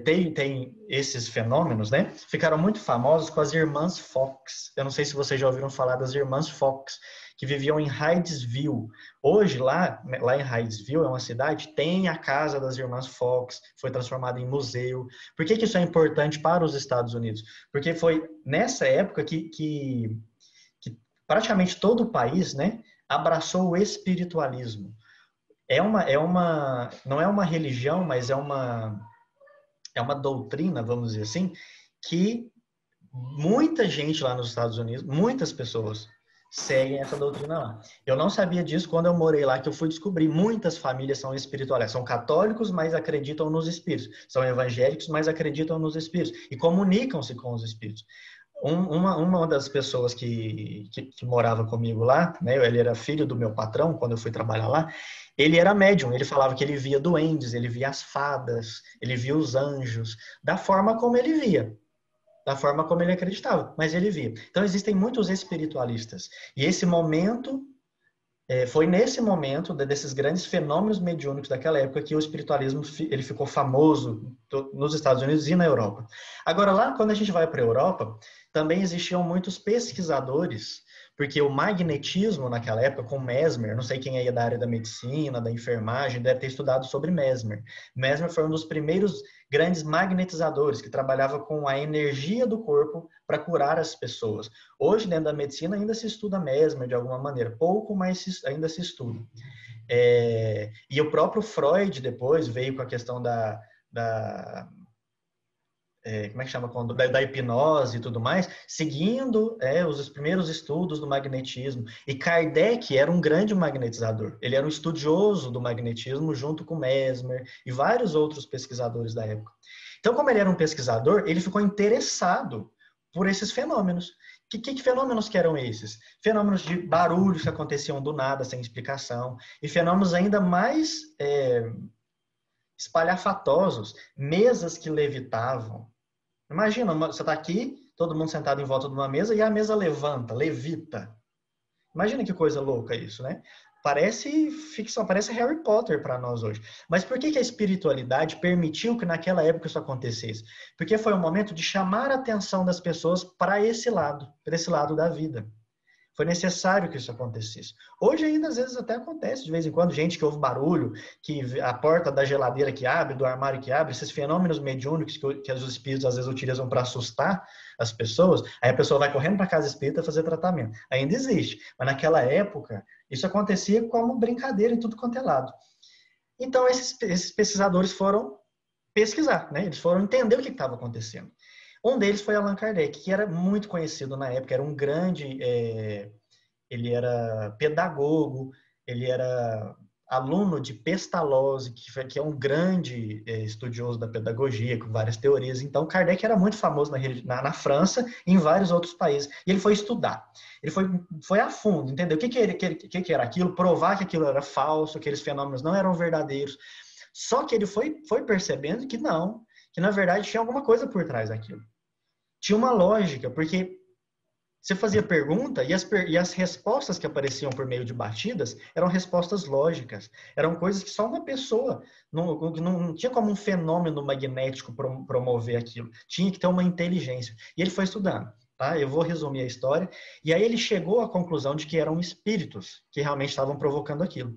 tem esses fenômenos, né? Ficaram muito famosos com as irmãs Fox. Eu não sei se vocês já ouviram falar das irmãs Fox, que viviam em Hydesville. Hoje, lá em Hydesville, é uma cidade, tem a casa das irmãs Fox, foi transformada em museu. Por que isso é importante para os Estados Unidos? Porque foi nessa época que praticamente todo o país, né, abraçou o espiritualismo. Não é uma religião, mas é uma doutrina, vamos dizer assim, que muita gente lá nos Estados Unidos, muitas pessoas seguem essa doutrina lá. Eu não sabia disso quando eu morei lá, que eu fui descobrir. Muitas famílias são espirituais, são católicos, mas acreditam nos espíritos. São evangélicos, mas acreditam nos espíritos. E comunicam-se com os espíritos. Uma das pessoas que morava comigo lá, né, ele era filho do meu patrão, quando eu fui trabalhar lá, ele era médium, ele falava que ele via duendes, ele via as fadas, ele via os anjos, da forma como ele via, da forma como ele acreditava, mas ele via. Então existem muitos espiritualistas, e esse momento, foi nesse momento desses grandes fenômenos mediúnicos daquela época que o espiritualismo ele ficou famoso nos Estados Unidos e na Europa. Agora lá, quando a gente vai para a Europa, também existiam muitos pesquisadores, Porque o magnetismo naquela época, com Mesmer, não sei quem aí é da área da medicina, da enfermagem, deve ter estudado sobre Mesmer. Mesmer foi um dos primeiros grandes magnetizadores que trabalhava com a energia do corpo para curar as pessoas. Hoje, dentro da medicina, ainda se estuda Mesmer de alguma maneira, pouco, mas ainda se estuda. E o próprio Freud depois veio com a questão como é que chama? Da hipnose e tudo mais, seguindo os primeiros estudos do magnetismo. E Kardec era um grande magnetizador. Ele era um estudioso do magnetismo junto com Mesmer e vários outros pesquisadores da época. Então, como ele era um pesquisador, ele ficou interessado por esses fenômenos. Que fenômenos que eram esses? Fenômenos de barulhos que aconteciam do nada, sem explicação, e fenômenos ainda mais espalhafatosos, mesas que levitavam. Imagina, você está aqui, todo mundo sentado em volta de uma mesa e a mesa levanta, levita. Imagina que coisa louca isso, né? Parece ficção, parece Harry Potter para nós hoje. Mas por que a espiritualidade permitiu que naquela época isso acontecesse? Porque foi um momento de chamar a atenção das pessoas para esse lado da vida. Foi necessário que isso acontecesse. Hoje ainda, às vezes, até acontece, de vez em quando, gente que ouve barulho, que a porta da geladeira que abre, do armário que abre, esses fenômenos mediúnicos que os espíritos, às vezes, utilizam para assustar as pessoas, aí a pessoa vai correndo para a casa espírita fazer tratamento. Ainda existe. Mas naquela época, isso acontecia como brincadeira em tudo quanto é lado. Então, esses pesquisadores foram pesquisar, né? Eles foram entender o que estava acontecendo. Um deles foi Allan Kardec, que era muito conhecido na época, era um grande, ele era pedagogo, ele era aluno de Pestalozzi, que é um grande estudioso da pedagogia, com várias teorias. Então, Kardec era muito famoso na França e em vários outros países. E ele foi estudar. Ele foi a fundo, entendeu? O que era aquilo, provar que aquilo era falso, que aqueles fenômenos não eram verdadeiros. Só que ele foi percebendo que não, que na verdade tinha alguma coisa por trás daquilo. Tinha uma lógica, porque você fazia pergunta e as respostas que apareciam por meio de batidas eram respostas lógicas. Eram coisas que só uma pessoa, não tinha como um fenômeno magnético promover aquilo. Tinha que ter uma inteligência. E ele foi estudando. Tá? Eu vou resumir a história. E aí ele chegou à conclusão de que eram espíritos que realmente estavam provocando aquilo.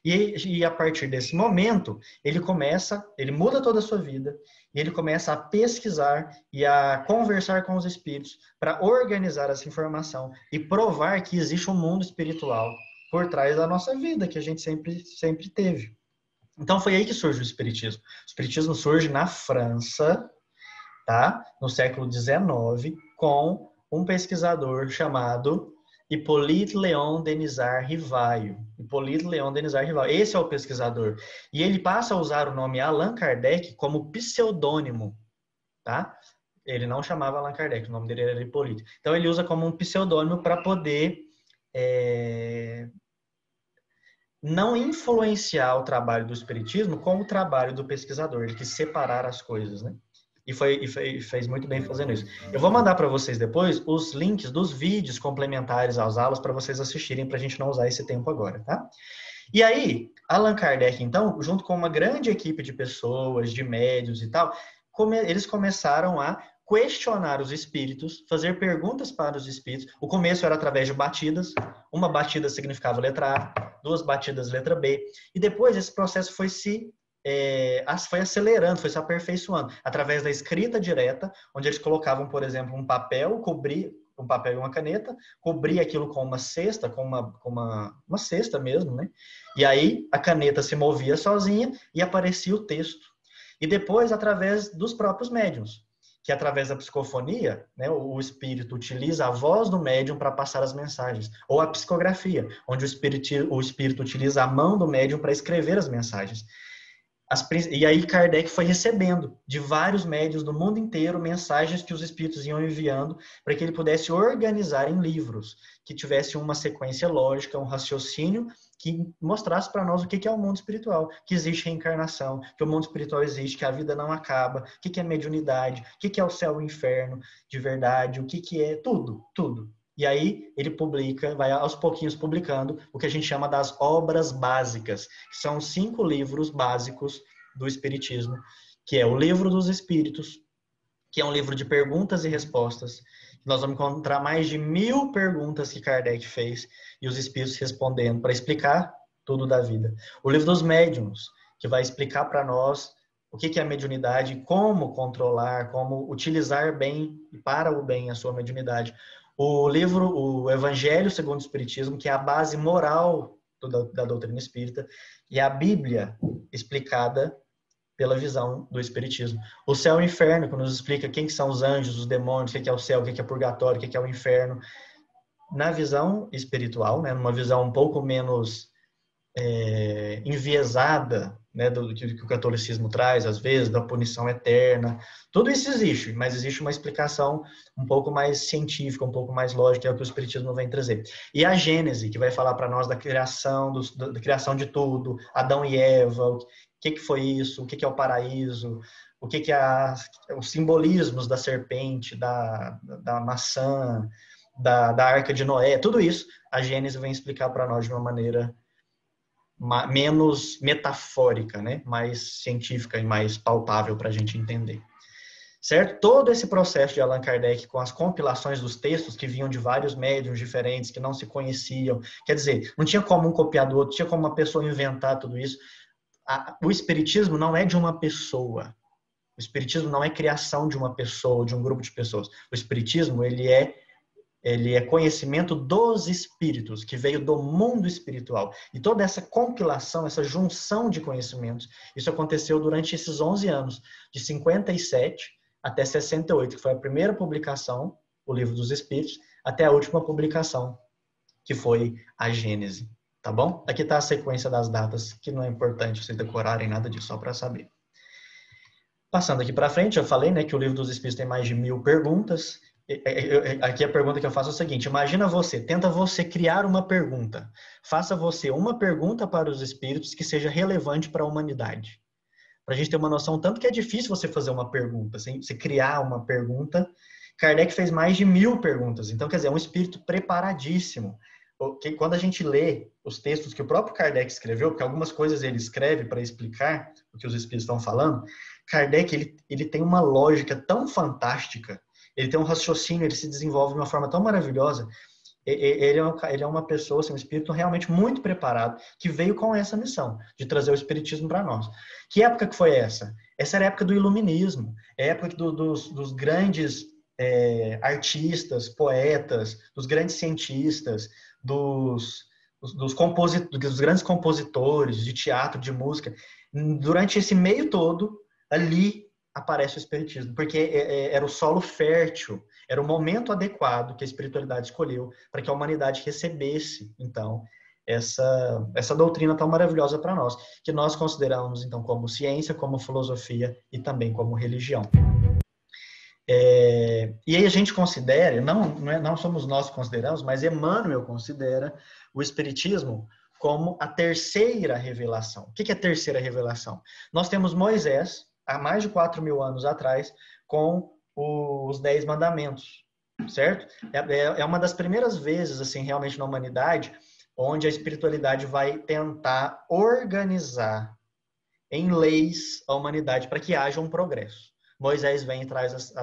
E a partir desse momento, ele muda toda a sua vida, e ele começa a pesquisar e a conversar com os espíritos para organizar essa informação e provar que existe um mundo espiritual por trás da nossa vida, que a gente sempre teve. Então foi aí que surge o espiritismo. O espiritismo surge na França, tá? No século XIX, com um pesquisador chamado Hippolyte Léon Denisard Rivaio. Hippolyte Léon Denisard Rivaio. Esse é o pesquisador. E ele passa a usar o nome Allan Kardec como pseudônimo, tá? Ele não chamava Allan Kardec, o nome dele era Hippolyte. Então ele usa como um pseudônimo para poder não influenciar o trabalho do espiritismo com o trabalho do pesquisador. Ele quis separar as coisas, né? E fez muito bem fazendo isso. Eu vou mandar para vocês depois os links dos vídeos complementares às aulas para vocês assistirem, para a gente não usar esse tempo agora, tá? E aí, Allan Kardec, então, junto com uma grande equipe de pessoas, de médiuns e tal, eles começaram a questionar os espíritos, fazer perguntas para os espíritos. O começo era através de batidas. Uma batida significava letra A, 2 batidas letra B. E depois esse processo foi acelerando, foi se aperfeiçoando, através da escrita direta, onde eles colocavam, por exemplo, um papel e uma caneta, cobria aquilo com uma cesta, com uma cesta mesmo, né? E aí a caneta se movia sozinha e aparecia o texto. E depois, através dos próprios médiuns, que através da psicofonia, né, o espírito utiliza a voz do médium para passar as mensagens, ou a psicografia, onde o espírito utiliza a mão do médium para escrever as mensagens. E aí Kardec foi recebendo de vários médiuns do mundo inteiro mensagens que os espíritos iam enviando para que ele pudesse organizar em livros, que tivesse uma sequência lógica, um raciocínio que mostrasse para nós o que é o mundo espiritual, que existe reencarnação, que o mundo espiritual existe, que a vida não acaba, o que é mediunidade, o que é o céu e o inferno de verdade, o que é tudo. E aí ele publica, vai aos pouquinhos publicando o que a gente chama das obras básicas, que são 5 livros básicos do Espiritismo, que é o Livro dos Espíritos, que é um livro de perguntas e respostas, Nós vamos encontrar mais de 1000 perguntas que Kardec fez e os espíritos respondendo para explicar tudo da vida. O livro dos médiuns, que vai explicar para nós o que é a mediunidade, como controlar, como utilizar bem e para o bem a sua mediunidade. O livro, o Evangelho segundo o Espiritismo, que é a base moral da doutrina espírita, e a Bíblia explicada pela visão do Espiritismo. O Céu e o Inferno, que nos explica quem que são os anjos, os demônios, o que é o céu, o que é o purgatório, o que é o inferno. Na visão espiritual, né, numa visão um pouco menos enviesada, né, do que o catolicismo traz, às vezes, da punição eterna. Tudo isso existe, mas existe uma explicação um pouco mais científica, um pouco mais lógica, é o que o Espiritismo vem trazer. E a Gênese, que vai falar para nós da criação, da criação de tudo, Adão e Eva, o que foi isso, o que é o paraíso, o que é os simbolismos da serpente, da maçã, da arca de Noé, tudo isso, a Gênese vem explicar para nós de uma maneira menos metafórica, né? Mais científica e mais palpável para a gente entender. Certo? Todo esse processo de Allan Kardec com as compilações dos textos que vinham de vários médiuns diferentes, que não se conheciam, quer dizer, não tinha como um copiar do outro, tinha como uma pessoa inventar tudo isso. O Espiritismo não é de uma pessoa. O Espiritismo não é criação de uma pessoa, de um grupo de pessoas. O Espiritismo, ele é conhecimento dos espíritos, que veio do mundo espiritual. E toda essa compilação, essa junção de conhecimentos, isso aconteceu durante esses 11 anos, de 57 até 68, que foi a primeira publicação, o Livro dos Espíritos, até a última publicação, que foi a Gênese. Tá bom? Aqui está a sequência das datas, que não é importante vocês decorarem nada disso, só para saber. Passando aqui para frente, eu falei, né, que o Livro dos Espíritos tem mais de 1000 perguntas. Aqui a pergunta que eu faço é o seguinte: imagina tenta você criar uma pergunta. Faça você uma pergunta para os espíritos que seja relevante para a humanidade. Para a gente ter uma noção, tanto que é difícil você fazer uma pergunta, assim, você criar uma pergunta. Kardec fez mais de 1000 perguntas. Então, quer dizer, é um espírito preparadíssimo. Porque quando a gente lê os textos que o próprio Kardec escreveu, porque algumas coisas ele escreve para explicar o que os espíritos estão falando, Kardec ele tem uma lógica tão fantástica, ele tem um raciocínio, ele se desenvolve de uma forma tão maravilhosa. Ele é uma pessoa, assim, um espírito realmente muito preparado, que veio com essa missão, de trazer o espiritismo para nós. Que época que foi essa? Essa era a época do iluminismo, a época dos grandes artistas, poetas, dos grandes cientistas, dos grandes compositores de teatro, de música. Durante esse meio todo, ali aparece o espiritismo, porque era o solo fértil, era o momento adequado que a espiritualidade escolheu para que a humanidade recebesse, então, essa doutrina tão maravilhosa para nós, que nós consideramos, então, como ciência, como filosofia e também como religião. E aí a gente considera, não somos nós que consideramos, mas Emmanuel considera o espiritismo como a terceira revelação. O que é a terceira revelação? Nós temos Moisés, há mais de 4.000 anos atrás, com os 10 mandamentos, certo? É uma das primeiras vezes, assim, realmente na humanidade, onde a espiritualidade vai tentar organizar em leis a humanidade para que haja um progresso. Moisés vem e traz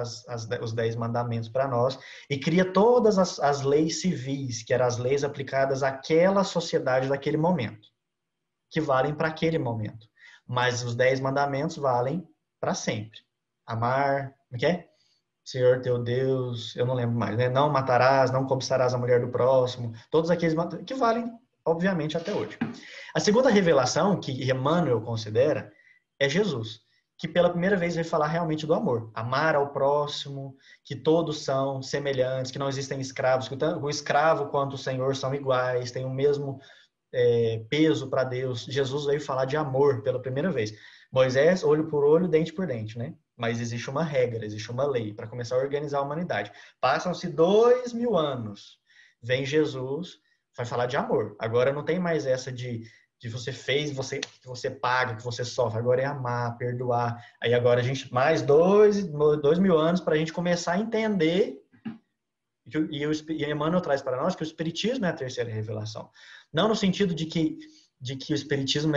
os 10 mandamentos para nós e cria todas as leis civis, que eram as leis aplicadas àquela sociedade daquele momento, que valem para aquele momento. Mas os 10 mandamentos valem para sempre. Amar, o que é? Senhor teu Deus, eu não lembro mais, né? Não matarás, não cobiçarás a mulher do próximo, todos aqueles que valem, obviamente, até hoje. A segunda revelação que Emmanuel considera é Jesus, que pela primeira vez vai falar realmente do amor. Amar ao próximo, que todos são semelhantes, que não existem escravos, que tanto o escravo quanto o Senhor são iguais, têm o mesmo peso para Deus. Jesus veio falar de amor pela primeira vez. Moisés, olho por olho, dente por dente, né? Mas existe uma regra, existe uma lei para começar a organizar a humanidade. Passam-se 2.000 anos. Vem Jesus, vai falar de amor. Agora não tem mais essa de você fez, que você paga, que você sofre. Agora é amar, perdoar. Aí agora a gente, mais 2.000 anos para a gente começar a entender. E Emmanuel traz para nós que o Espiritismo é a terceira revelação. Não no sentido de que o Espiritismo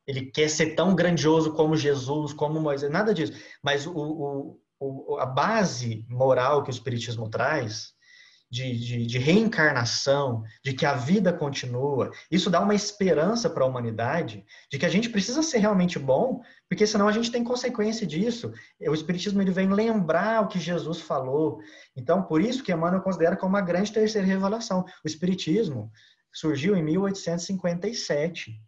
ele quer ser tão grandioso como Jesus, como Moisés, nada disso. Mas a base moral que o Espiritismo traz, de reencarnação, de que a vida continua, isso dá uma esperança para a humanidade, de que a gente precisa ser realmente bom, porque senão a gente tem consequência disso. O Espiritismo ele vem lembrar o que Jesus falou. Então, por isso que Emmanuel considera como uma grande terceira revelação. O Espiritismo surgiu em 1857.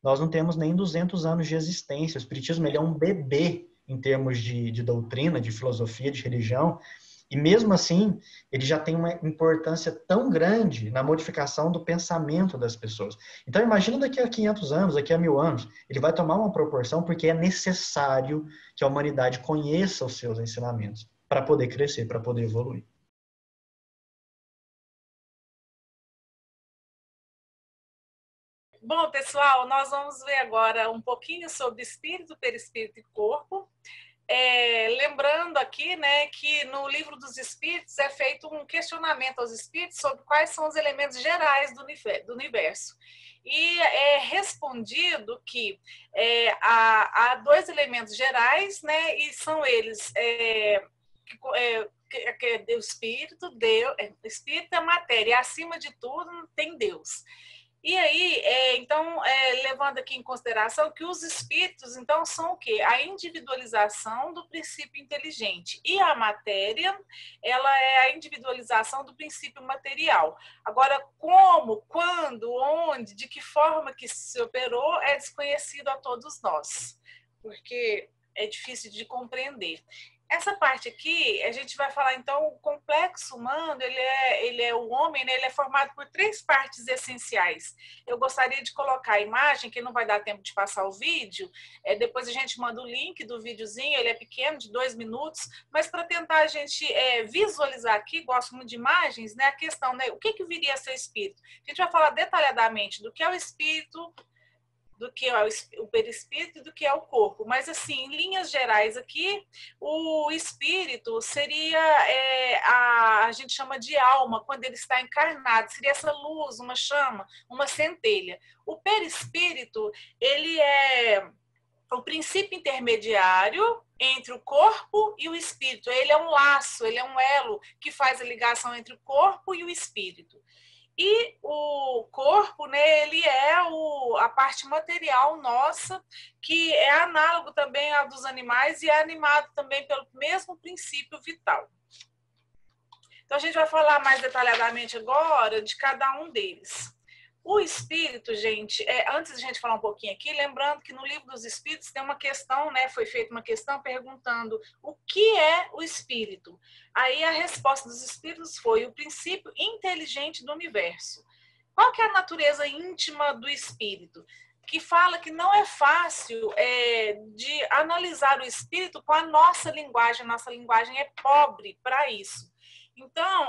Nós não temos nem 200 anos de existência. O Espiritismo ele é um bebê em termos de doutrina, de filosofia, de religião, e mesmo assim, ele já tem uma importância tão grande na modificação do pensamento das pessoas. Então, imagina daqui a 500 anos, daqui a 1000 anos, ele vai tomar uma proporção porque é necessário que a humanidade conheça os seus ensinamentos para poder crescer, para poder evoluir. Bom, pessoal, nós vamos ver agora um pouquinho sobre espírito, perispírito e corpo. Lembrando aqui, né, que no Livro dos Espíritos é feito um questionamento aos espíritos sobre quais são os elementos gerais do universo. E é respondido que há dois elementos gerais, né, e são eles o espírito, Deus, espírito é matéria, e acima de tudo tem Deus. E aí, então, levando aqui em consideração que os espíritos, então, são o quê? A individualização do princípio inteligente. E a matéria, ela é a individualização do princípio material. Agora, como, quando, onde, de que forma que se operou, é desconhecido a todos nós, porque é difícil de compreender. Essa parte aqui, a gente vai falar, então, o complexo humano, ele é o homem, né? Ele é formado por 3 partes essenciais. Eu gostaria de colocar a imagem, que não vai dar tempo de passar o vídeo, depois a gente manda o link do videozinho, ele é pequeno, de 2 minutos, mas para tentar a gente visualizar aqui, gosto muito de imagens, né? A questão, né? O que viria a ser espírito? A gente vai falar detalhadamente do que é o espírito, do que é o perispírito e do que é o corpo. Mas, assim, em linhas gerais aqui, o espírito seria, a gente chama de alma, quando ele está encarnado, seria essa luz, uma chama, uma centelha. O perispírito, ele é o princípio intermediário entre o corpo e o espírito. Ele é um laço, ele é um elo que faz a ligação entre o corpo e o espírito. E o corpo, né, ele é a parte material nossa, que é análogo também à dos animais e é animado também pelo mesmo princípio vital. Então, a gente vai falar mais detalhadamente agora de cada um deles. O espírito, gente, antes de a gente falar um pouquinho aqui, lembrando que no Livro dos Espíritos tem uma questão, né? Foi feita uma questão perguntando o que é o espírito. Aí a resposta dos espíritos foi o princípio inteligente do universo. Qual que é a natureza íntima do espírito? Que fala que não é fácil de analisar o espírito com a nossa linguagem é pobre para isso. Então,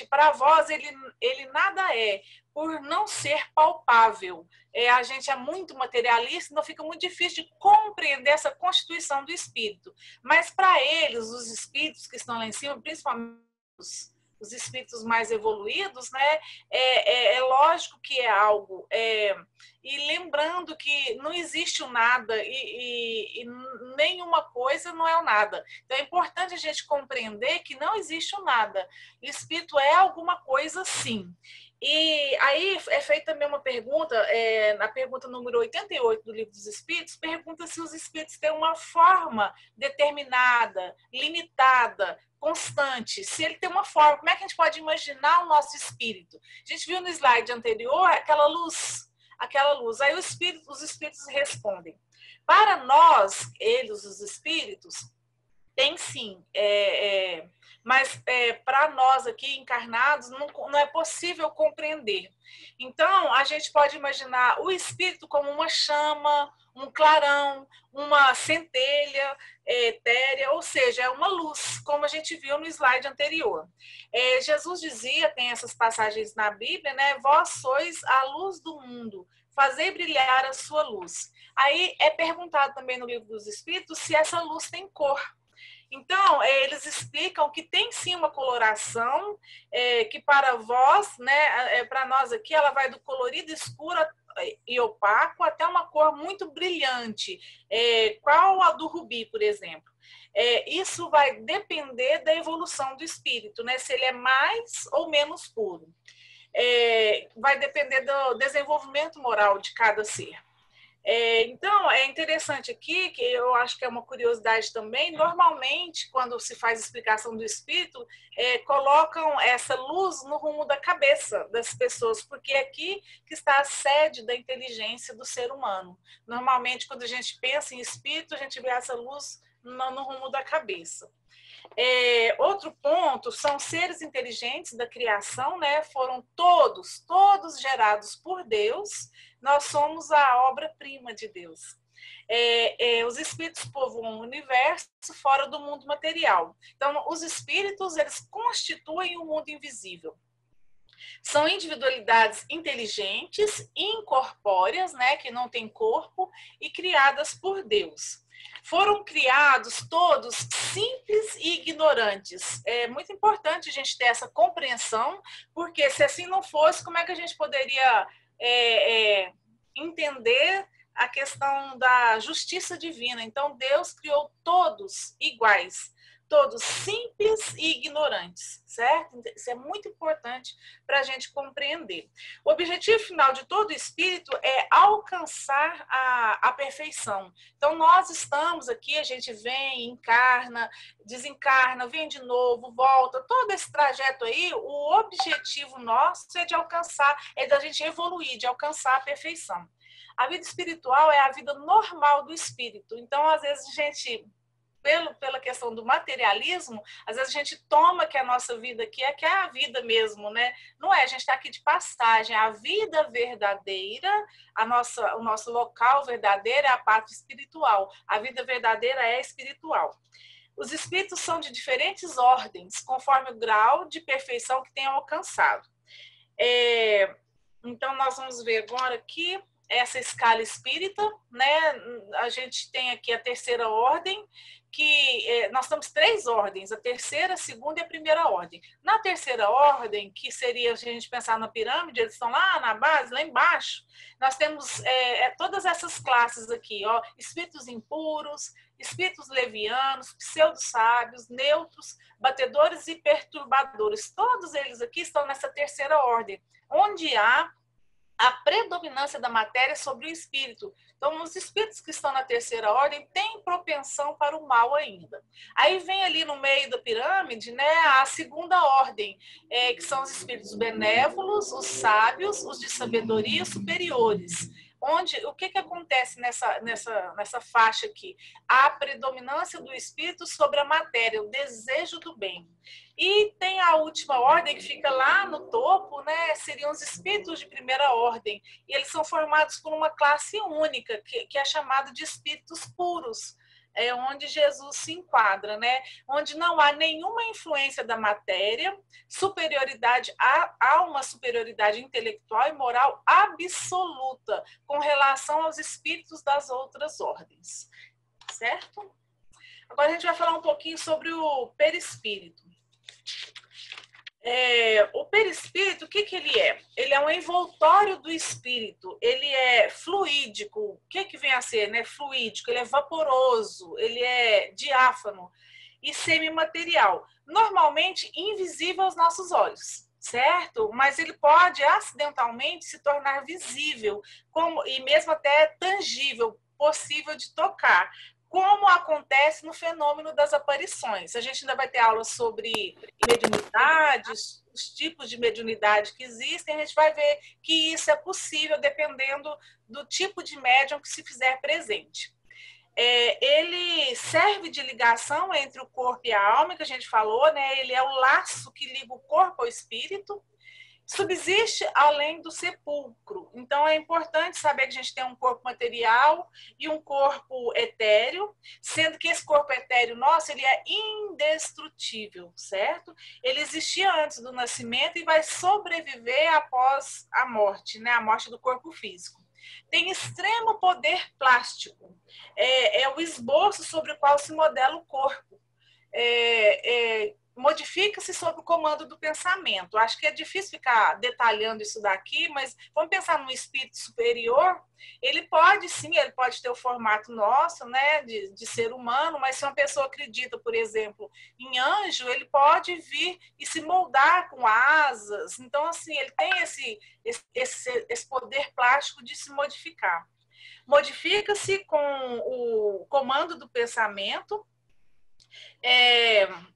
para a voz, ele nada é, por não ser palpável. A gente é muito materialista, então fica muito difícil de compreender essa constituição do espírito. Mas para eles, os espíritos que estão lá em cima, principalmente os espíritos mais evoluídos, né, é lógico que é algo. E lembrando que não existe o nada e nenhuma coisa não é o nada. Então é importante a gente compreender que não existe o nada. O espírito é alguma coisa, sim. E aí é feita também uma pergunta, na pergunta número 88 do Livro dos Espíritos, pergunta se os espíritos têm uma forma determinada, limitada, constante. Se ele tem uma forma, como é que a gente pode imaginar o nosso espírito? A gente viu no slide anterior aquela luz. Aí os espíritos respondem. Para nós, eles, os espíritos, tem sim, mas para nós aqui encarnados não é possível compreender. Então, a gente pode imaginar o espírito como uma chama, um clarão, uma centelha etérea, ou seja, é uma luz, como a gente viu no slide anterior. Jesus dizia, tem essas passagens na Bíblia, né? Vós sois a luz do mundo, fazei brilhar a sua luz. Aí é perguntado também no Livro dos Espíritos se essa luz tem cor. Então, eles explicam que tem sim uma coloração, que para vós, né, para nós aqui, ela vai do colorido escuro e opaco até uma cor muito brilhante, qual a do rubi, por exemplo. Isso vai depender da evolução do espírito, né? Se ele é mais ou menos puro. Vai depender do desenvolvimento moral de cada ser. Então, é interessante aqui, que eu acho que é uma curiosidade também, normalmente, quando se faz explicação do espírito, colocam essa luz no rumo da cabeça das pessoas, porque é aqui que está a sede da inteligência do ser humano. Normalmente, quando a gente pensa em espírito, a gente vê essa luz no rumo da cabeça. Outro ponto são seres inteligentes da criação, né? Foram todos gerados por Deus. Nós somos a obra-prima de Deus. Os espíritos povoam o universo fora do mundo material. Então, os espíritos, eles constituem o mundo invisível. São individualidades inteligentes, incorpóreas, né? Que não têm corpo, e criadas por Deus. Foram criados todos simples e ignorantes. É muito importante a gente ter essa compreensão, porque se assim não fosse, como é que a gente poderia entender a questão da justiça divina? Então, Deus criou todos iguais, todos simples e ignorantes, certo? Isso é muito importante para a gente compreender. O objetivo final de todo espírito é alcançar a perfeição. Então, nós estamos aqui, a gente vem, encarna, desencarna, vem de novo, volta. Todo esse trajeto aí, o objetivo nosso é de alcançar, é da gente evoluir, de alcançar a perfeição. A vida espiritual é a vida normal do espírito. Então, às vezes, a gente... pela questão do materialismo, às vezes a gente toma que a nossa vida aqui que é a vida mesmo, né? Não é, a gente está aqui de passagem. A vida verdadeira, o nosso local verdadeiro é a pátria espiritual. A vida verdadeira é espiritual. Os espíritos são de diferentes ordens, conforme o grau de perfeição que tenham alcançado. Então, nós vamos ver agora aqui essa escala espírita, né? A gente tem aqui a terceira ordem, que nós temos 3 ordens, a terceira, a segunda e a primeira ordem. Na terceira ordem, que seria, se a gente pensar na pirâmide, eles estão lá na base, lá embaixo, nós temos todas essas classes aqui, ó, espíritos impuros, espíritos levianos, pseudo-sábios, neutros, batedores e perturbadores. Todos eles aqui estão nessa terceira ordem, onde há a predominância da matéria sobre o espírito. Então, os espíritos que estão na terceira ordem têm propensão para o mal ainda. Aí vem ali no meio da pirâmide, né, a segunda ordem, que são os espíritos benévolos, os sábios, os de sabedoria superiores. O que acontece nessa faixa aqui? A predominância do espírito sobre a matéria, o desejo do bem. E tem a última ordem, que fica lá no topo, né? Seriam os espíritos de primeira ordem. E eles são formados por uma classe única, que é chamada de espíritos puros. Onde Jesus se enquadra, né? Onde não há nenhuma influência da matéria, superioridade, há uma superioridade intelectual e moral absoluta com relação aos espíritos das outras ordens, certo? Agora a gente vai falar um pouquinho sobre o perispírito. O perispírito, o que ele é? Ele é um envoltório do espírito, ele é fluídico. O que vem a ser, né? Fluídico, ele é vaporoso, ele é diáfano e semimaterial. Normalmente invisível aos nossos olhos, certo? Mas ele pode acidentalmente se tornar visível, e mesmo até tangível, possível de tocar, como acontece no fenômeno das aparições. A gente ainda vai ter aula sobre mediunidades, os tipos de mediunidade que existem, a gente vai ver que isso é possível dependendo do tipo de médium que se fizer presente. Ele serve de ligação entre o corpo e a alma, que a gente falou, né? Ele é o laço que liga o corpo ao espírito. Subsiste além do sepulcro. Então, é importante saber que a gente tem um corpo material e um corpo etéreo, sendo que esse corpo etéreo nosso, ele é indestrutível, certo? Ele existia antes do nascimento e vai sobreviver após a morte, né? A morte do corpo físico. Tem extremo poder plástico. É o esboço sobre o qual se modela o corpo. modifica-se sob o comando do pensamento. Acho que é difícil ficar detalhando isso daqui, mas vamos pensar num espírito superior. Ele pode, sim, ele pode ter o formato nosso, né, de ser humano, mas se uma pessoa acredita, por exemplo, em anjo, ele pode vir e se moldar com asas. Então, assim, ele tem esse poder plástico de se modificar. Modifica-se com o comando do pensamento.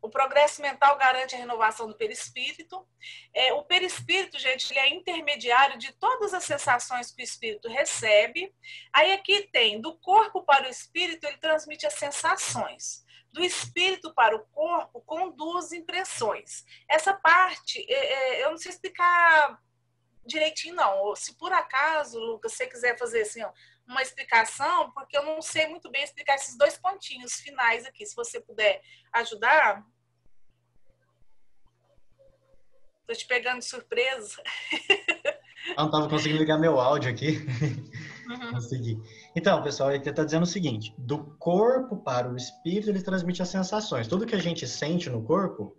O progresso mental garante a renovação do perispírito. O perispírito, gente, ele é intermediário de todas as sensações que o espírito recebe. Aí aqui tem, do corpo para o espírito, ele transmite as sensações. Do espírito para o corpo, conduz impressões. Essa parte, eu não sei explicar direitinho, não. Se por acaso, Lucas, você quiser fazer assim, ó, uma explicação, porque eu não sei muito bem explicar esses 2 pontinhos finais aqui. Se você puder ajudar. Estou te pegando de surpresa. Não estava conseguindo ligar meu áudio aqui. Consegui. Então, pessoal, ele está dizendo o seguinte: do corpo para o espírito, ele transmite as sensações. Tudo que a gente sente no corpo,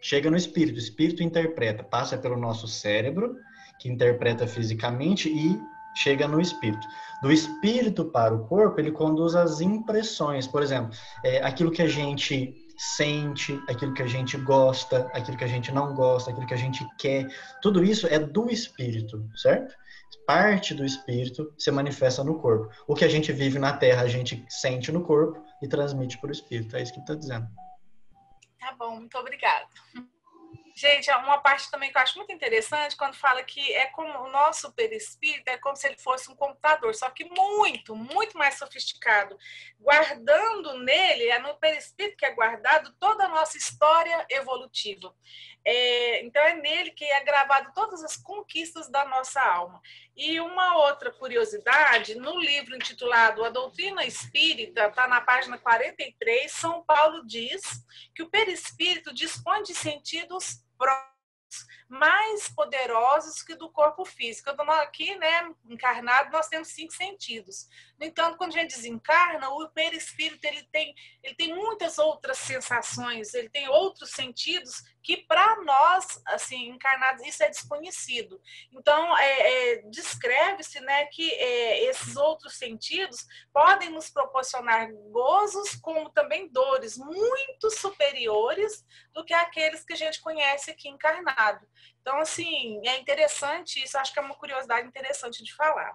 chega no espírito. O espírito interpreta, passa pelo nosso cérebro, que interpreta fisicamente e chega no espírito. Do espírito para o corpo, ele conduz as impressões. Por exemplo, aquilo que a gente sente, aquilo que a gente gosta, aquilo que a gente não gosta, aquilo que a gente quer. Tudo isso é do espírito, certo? Parte do espírito se manifesta no corpo. O que a gente vive na terra, a gente sente no corpo e transmite para o espírito. É isso que ele está dizendo. Tá bom, muito obrigada. Gente, uma parte também que eu acho muito interessante, quando fala que é como o nosso perispírito, é como se ele fosse um computador, só que muito, muito mais sofisticado. Guardando nele, é no perispírito que é guardado toda a nossa história evolutiva. Então é nele que é gravado todas as conquistas da nossa alma. E uma outra curiosidade, no livro intitulado A Doutrina Espírita, está na página 43, São Paulo diz que o perispírito dispõe de sentidos próprios, mais poderosos que do corpo físico. Aqui, né, encarnado, nós temos 5 sentidos. No entanto, quando a gente desencarna, o perispírito ele tem muitas outras sensações, ele tem outros sentidos que para nós, assim, encarnados, isso é desconhecido. Então, descreve-se, né, que esses outros sentidos podem nos proporcionar gozos, como também dores muito superiores do que aqueles que a gente conhece aqui encarnado. Então, assim, é interessante isso, acho que é uma curiosidade interessante de falar.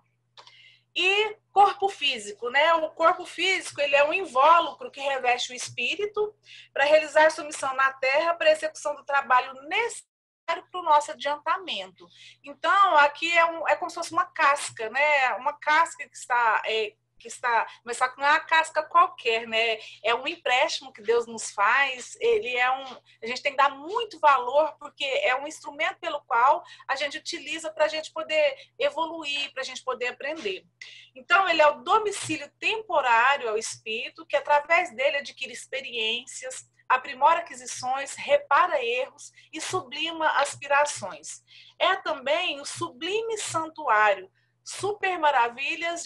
E corpo físico, né? O corpo físico, ele é um invólucro que reveste o espírito para realizar sua missão na Terra para a execução do trabalho necessário para o nosso adiantamento. Então, aqui é como se fosse uma casca, né? Uma casca que está, mas só que não é uma casca qualquer, né? É um empréstimo que Deus nos faz. A gente tem que dar muito valor, porque é um instrumento pelo qual a gente utiliza para a gente poder evoluir, para a gente poder aprender. Então, ele é o domicílio temporário ao espírito, que através dele adquire experiências, aprimora aquisições, repara erros e sublima aspirações. É também o sublime santuário, super maravilhas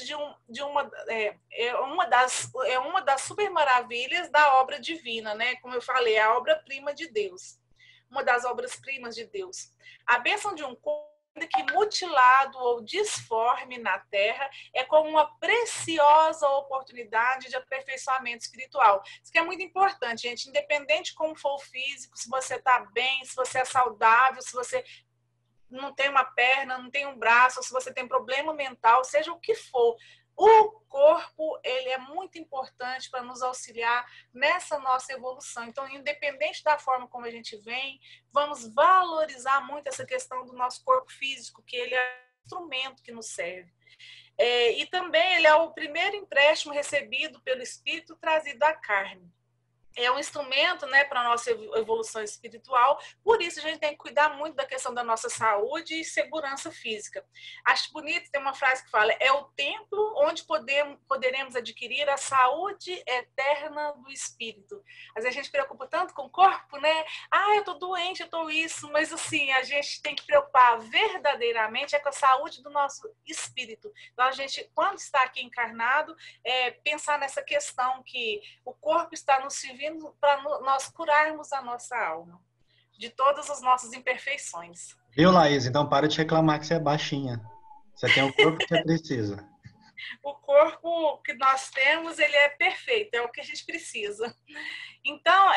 uma das super maravilhas da obra divina, né? Como eu falei, é a obra-prima de Deus, uma das obras-primas de Deus. A bênção de um corpo que mutilado ou disforme na terra é como uma preciosa oportunidade de aperfeiçoamento espiritual. Isso que é muito importante, gente, independente de como for o físico, se você está bem, se você é saudável, se você não tem uma perna, não tem um braço, se você tem problema mental, seja o que for, o corpo, ele é muito importante para nos auxiliar nessa nossa evolução. Então, independente da forma como a gente vem, vamos valorizar muito essa questão do nosso corpo físico, que ele é um instrumento que nos serve. E também ele é o primeiro empréstimo recebido pelo Espírito trazido à carne. É um instrumento, né, para a nossa evolução espiritual, por isso a gente tem que cuidar muito da questão da nossa saúde e segurança física. Acho bonito, tem uma frase que fala, é o templo onde poderemos adquirir a saúde eterna do espírito. Às vezes a gente se preocupa tanto com o corpo, né? Eu tô doente, eu tô isso, mas assim, a gente tem que preocupar verdadeiramente com a saúde do nosso espírito. Então a gente, quando está aqui encarnado, pensar nessa questão que o corpo está nos servindo vindo para nós curarmos a nossa alma de todas as nossas imperfeições. Viu, Laís? Então para de reclamar que você é baixinha. Você tem o corpo que você precisa. O corpo que nós temos, ele é perfeito, é o que a gente precisa. Então,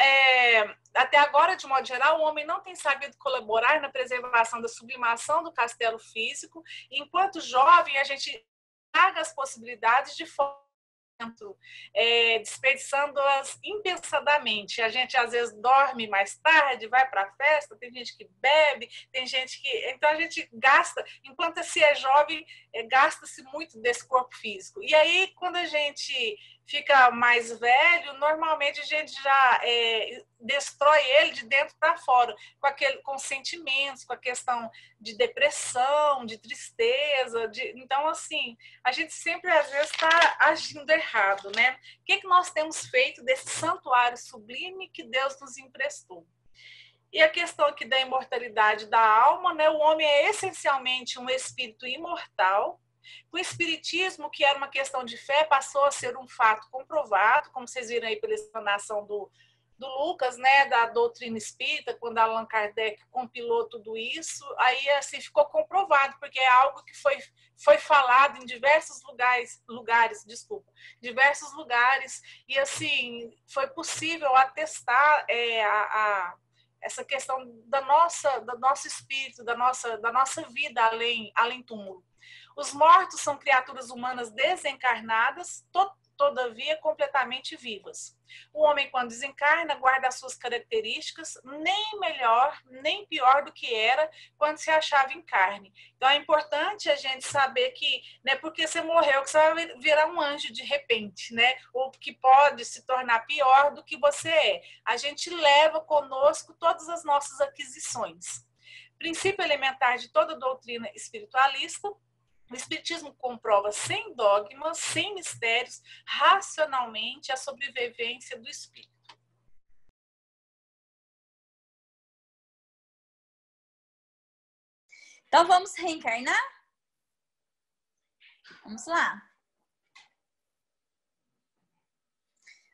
até agora, de modo geral, o homem não tem sabido colaborar na preservação da sublimação do castelo físico. Enquanto jovem, a gente paga as possibilidades de desperdiçando-as impensadamente. A gente às vezes dorme mais tarde, vai para a festa, tem gente que bebe, tem gente que... Então a gente gasta, enquanto se é jovem, gasta-se muito desse corpo físico. E aí, quando a gente fica mais velho, normalmente a gente já destrói ele de dentro para fora, com sentimentos, com a questão de depressão, de tristeza. Então, assim, a gente sempre, às vezes, está agindo errado, né? O que nós temos feito desse santuário sublime que Deus nos emprestou? E a questão aqui da imortalidade da alma, né? O homem é essencialmente um espírito imortal. O espiritismo, que era uma questão de fé, passou a ser um fato comprovado, como vocês viram aí pela explanação do Lucas, né, da doutrina espírita, quando Allan Kardec compilou tudo isso, aí assim ficou comprovado, porque é algo que foi falado em diversos diversos lugares, e assim foi possível atestar essa questão do nosso espírito, da nossa vida além túmulo. Os mortos são criaturas humanas desencarnadas, todavia completamente vivas. O homem, quando desencarna, guarda as suas características, nem melhor, nem pior do que era quando se achava em carne. Então é importante a gente saber que não é porque você morreu que você vai virar um anjo de repente, né? Ou que pode se tornar pior do que você é. A gente leva conosco todas as nossas aquisições. Princípio elementar de toda doutrina espiritualista: o Espiritismo comprova sem dogmas, sem mistérios, racionalmente a sobrevivência do espírito. Então vamos reencarnar? Vamos lá.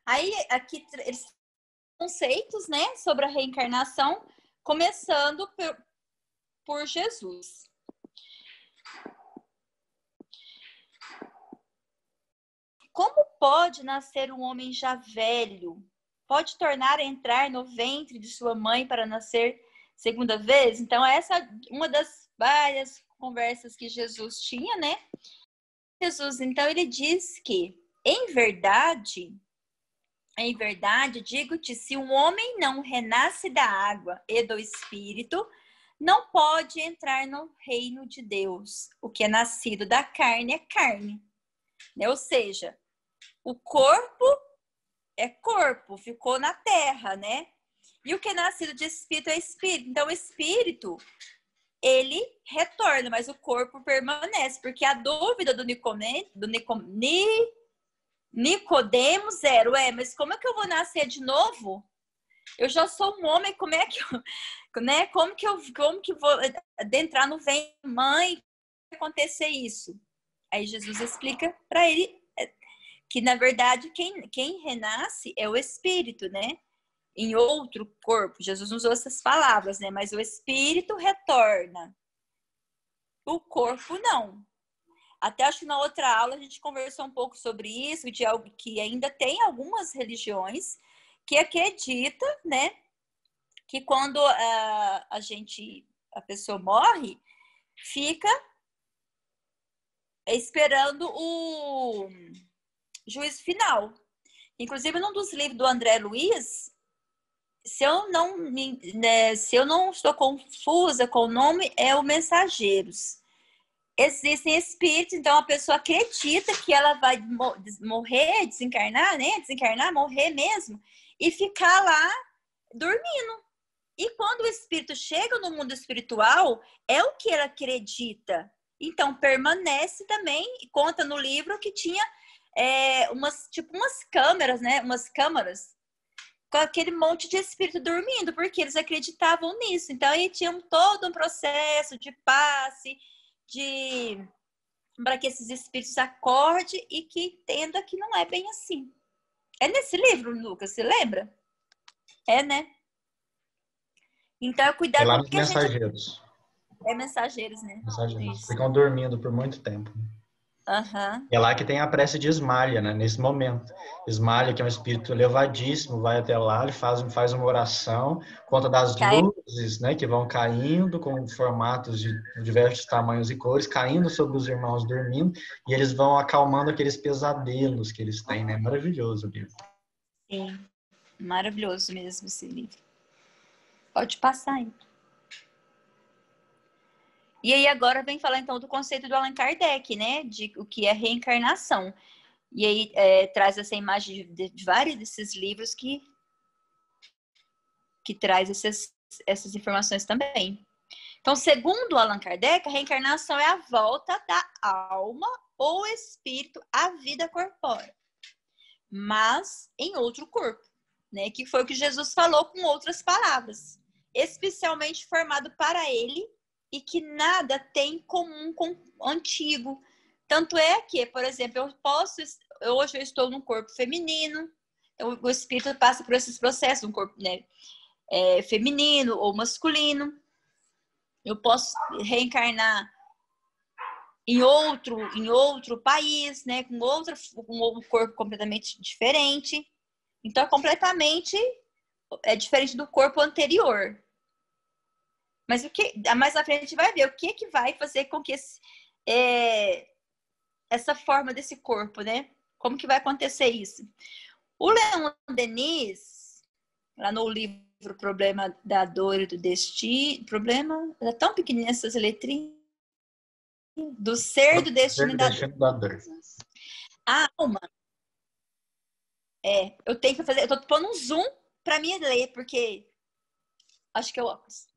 Aí aqui eles conceitos, né, sobre a reencarnação, começando por Jesus. Como pode nascer um homem já velho? Pode tornar a entrar no ventre de sua mãe para nascer segunda vez? Então, essa é uma das várias conversas que Jesus tinha, né? Jesus, então, ele diz que, em verdade, digo-te, se um homem não renasce da água e do Espírito, não pode entrar no reino de Deus. O que é nascido da carne é carne. Ou seja, o corpo é corpo, ficou na terra, né? E o que é nascido de espírito é espírito. Então, o espírito, ele retorna, mas o corpo permanece. Porque a dúvida do Nicodemos era, mas como é que eu vou nascer de novo? Eu já sou um homem, como é que eu, né? Como que vou adentrar no ventre da mãe? Como vai acontecer isso? Aí Jesus explica para ele que, na verdade, quem renasce é o espírito, né? Em outro corpo. Jesus usou essas palavras, né? Mas o espírito retorna. O corpo não. Até acho que na outra aula a gente conversou um pouco sobre isso, de algo que ainda tem algumas religiões que acredita, né? Que quando a pessoa morre, fica esperando o juízo final. Inclusive, num dos livros do André Luiz, se eu não estou confusa com o nome, é o Mensageiros. Existem espíritos, então a pessoa acredita que ela vai morrer, desencarnar, né? Desencarnar, morrer mesmo, e ficar lá dormindo. E quando o espírito chega no mundo espiritual, é o que ela acredita. Então, permanece também, e conta no livro que tinha umas câmeras, né? Umas câmaras com aquele monte de espírito dormindo, porque eles acreditavam nisso. Então, aí tinha todo um processo de passe, para que esses espíritos acordem e que entendam que não é bem assim. É nesse livro, Lucas, você lembra? É, né? Então é E cuidado lá com o nos que a gente... mensageiros. É mensageiros, né? Mensageiros. Isso. Ficam dormindo por muito tempo. Aham. E é lá que tem a prece de Ismalha, né? Nesse momento. Ismalha, que é um espírito elevadíssimo, vai até lá, ele faz uma oração, conta das Cai... luzes, né? Que vão caindo com formatos de diversos tamanhos e cores, caindo sobre os irmãos dormindo, e eles vão acalmando aqueles pesadelos que eles têm, né? Maravilhoso o livro. Sim. Maravilhoso mesmo esse livro. Pode passar aí. E aí agora vem falar então do conceito do Allan Kardec, né? De o que é reencarnação. E aí traz essa imagem de vários desses livros que traz essas informações também. Então, segundo Allan Kardec, a reencarnação é a volta da alma ou espírito à vida corpórea, mas em outro corpo, né? Que foi o que Jesus falou com outras palavras, especialmente formado para ele e que nada tem em comum com o antigo. Tanto é que, por exemplo, hoje eu estou num corpo feminino, o espírito passa por esses processos, um corpo, né, feminino ou masculino. Eu posso reencarnar em outro país, né, com um corpo completamente diferente. Então, é diferente do corpo anterior. Mas mais à frente a gente vai ver o que vai fazer com que essa forma desse corpo, né? Como que vai acontecer isso? O Leon Denis, lá no livro Problema da Dor e do Destino, problema, é tão pequenininho essas letrinhas, do ser, do destino e da dor. A alma, eu tenho que fazer, eu tô pondo um zoom para mim ler, porque acho que eu óculos.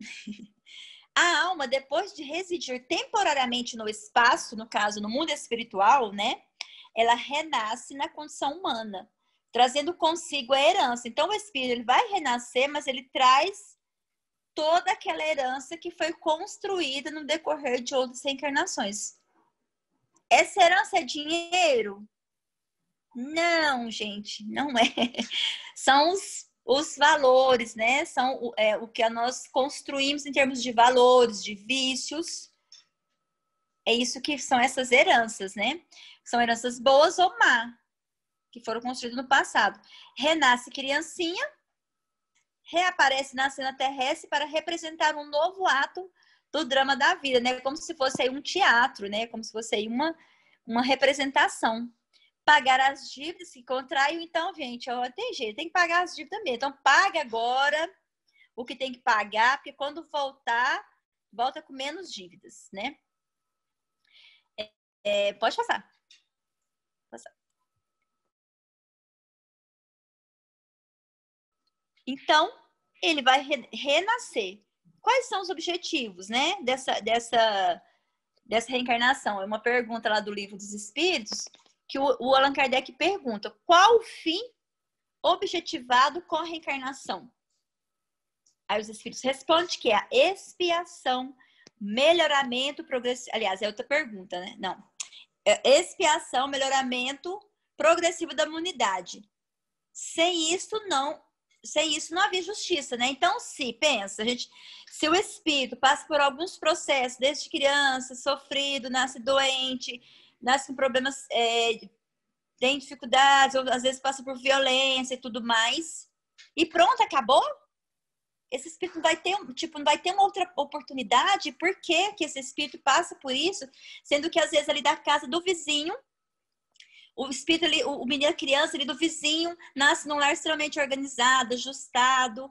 A alma, depois de residir temporariamente no espaço, no caso, no mundo espiritual, né? Ela renasce na condição humana, trazendo consigo a herança. Então, o espírito ele vai renascer, mas ele traz toda aquela herança que foi construída no decorrer de outras reencarnações. Essa herança é dinheiro? Não, gente, não é. São os valores, né? São o que nós construímos em termos de valores, de vícios. É isso que são essas heranças, né? São heranças boas ou má, que foram construídas no passado. Renasce criancinha, reaparece na cena terrestre para representar um novo ato do drama da vida, né? Como se fosse aí um teatro, né? Como se fosse aí uma representação. Pagar as dívidas que contraiu, então, gente, ó, tem jeito, tem que pagar as dívidas mesmo. Então, paga agora o que tem que pagar, porque quando voltar, volta com menos dívidas, né? Pode passar. Então, ele vai renascer. Quais são os objetivos, né, dessa reencarnação? É uma pergunta lá do Livro dos Espíritos, que o Allan Kardec pergunta: qual o fim objetivado com a reencarnação? Aí os Espíritos respondem que é a expiação, melhoramento progressivo. Aliás, é outra pergunta, né? Não. Expiação, melhoramento progressivo da humanidade. Sem isso não havia justiça, né? Então, se o espírito passa por alguns processos, desde criança, sofrido, nasce doente, nasce com problemas, tem dificuldades, ou às vezes passa por violência e tudo mais, e pronto, acabou? Esse espírito não vai ter uma outra oportunidade? Por que esse espírito passa por isso? Sendo que às vezes ali da casa do vizinho, o espírito ali, o menino, a criança ali do vizinho, nasce num lar extremamente organizado, ajustado,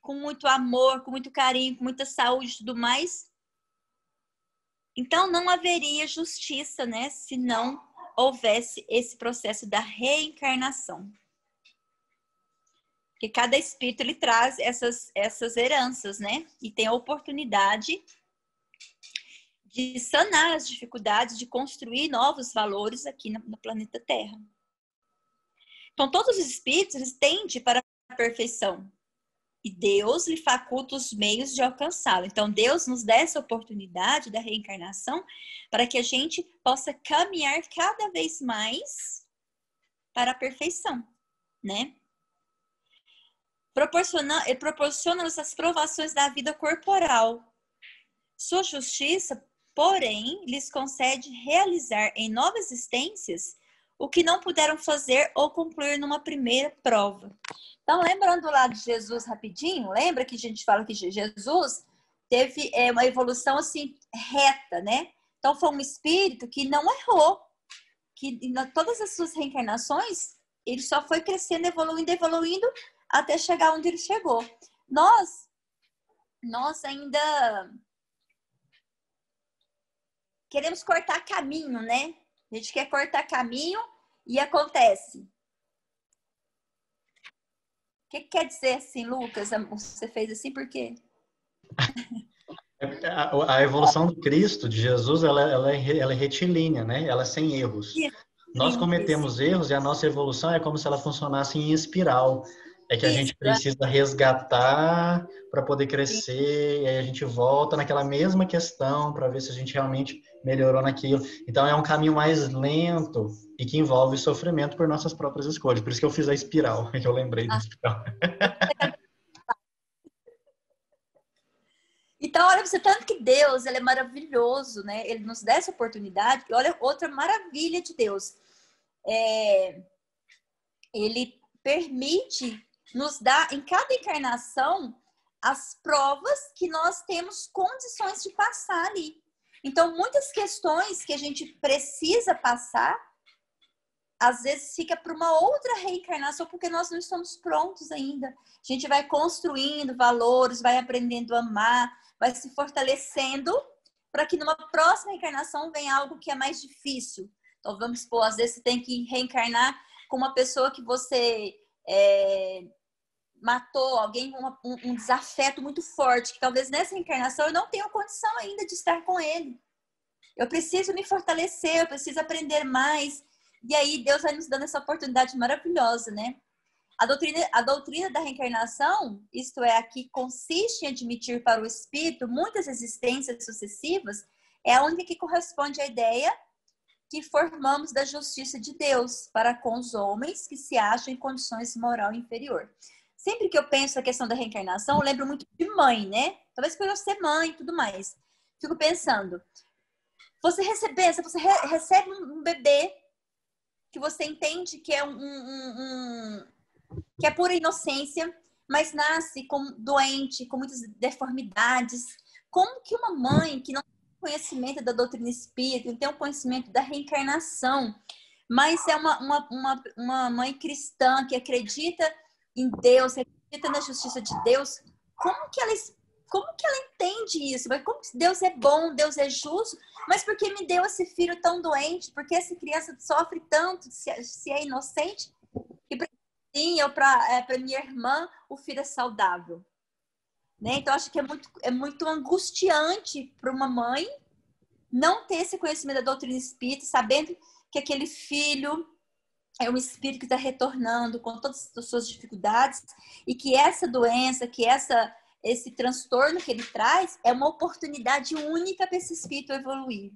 com muito amor, com muito carinho, com muita saúde e tudo mais. Então não haveria justiça, né, se não houvesse esse processo da reencarnação. Porque cada espírito ele traz essas heranças, né? E tem a oportunidade de sanar as dificuldades, de construir novos valores aqui no planeta Terra. Então, todos os espíritos eles tendem para a perfeição. E Deus lhe faculta os meios de alcançá-lo. Então, Deus nos dá essa oportunidade da reencarnação para que a gente possa caminhar cada vez mais para a perfeição, né? Ele proporciona-nos as provações da vida corporal. Sua justiça, porém, lhes concede realizar em novas existências o que não puderam fazer ou concluir numa primeira prova. Então, lembrando lá de Jesus rapidinho, lembra que a gente fala que Jesus teve uma evolução assim reta, né? Então, foi um espírito que não errou, que em todas as suas reencarnações, ele só foi crescendo, evoluindo, até chegar onde ele chegou. Nós ainda queremos cortar caminho, né? A gente quer cortar caminho e acontece. O que quer dizer assim, Lucas? Você fez assim por quê? A evolução do Cristo, de Jesus, ela é retilínea, né? Ela é sem erros. Nós cometemos erros e a nossa evolução é como se ela funcionasse em espiral. É que a gente precisa resgatar para poder crescer, e aí a gente volta naquela mesma questão para ver se a gente realmente melhorou naquilo. Então é um caminho mais lento e que envolve sofrimento por nossas próprias escolhas. Por isso que eu fiz a espiral, que eu lembrei da espiral. Então, olha você, tanto que Deus, ele é maravilhoso, né? Ele nos dá essa oportunidade. E olha outra maravilha de Deus. Ele permite nos dar, em cada encarnação, as provas que nós temos condições de passar ali. Então, muitas questões que a gente precisa passar, às vezes fica para uma outra reencarnação, porque nós não estamos prontos ainda. A gente vai construindo valores, vai aprendendo a amar, vai se fortalecendo, para que numa próxima reencarnação venha algo que é mais difícil. Então, vamos supor, às vezes você tem que reencarnar com uma pessoa que você matou, alguém com um desafeto muito forte, que talvez nessa reencarnação eu não tenha condição ainda de estar com ele. Eu preciso me fortalecer, eu preciso aprender mais. E aí Deus vai nos dando essa oportunidade maravilhosa, né? A doutrina da reencarnação, isto é, a que consiste em admitir para o espírito muitas existências sucessivas, é a única que corresponde à ideia que formamos da justiça de Deus para com os homens que se acham em condições moral inferior. Sempre que eu penso na questão da reencarnação, eu lembro muito de mãe, né? Talvez por eu ser mãe e tudo mais. Fico pensando, você recebe um bebê que você entende que é que é pura inocência, mas nasce doente, com muitas deformidades. Como que uma mãe que não tem conhecimento da doutrina espírita, não tem o conhecimento da reencarnação, mas é uma mãe cristã que acredita em Deus, que acredita na justiça de Deus, como que ela entende isso? Como que Deus é bom, Deus é justo, mas por que me deu esse filho tão doente? Por que essa criança sofre tanto se é inocente? E para mim, para minha irmã, o filho é saudável. Né? Então, acho que é muito angustiante para uma mãe não ter esse conhecimento da doutrina espírita, sabendo que aquele filho é um espírito que está retornando com todas as suas dificuldades e que essa doença, que esse transtorno que ele traz é uma oportunidade única para esse espírito evoluir.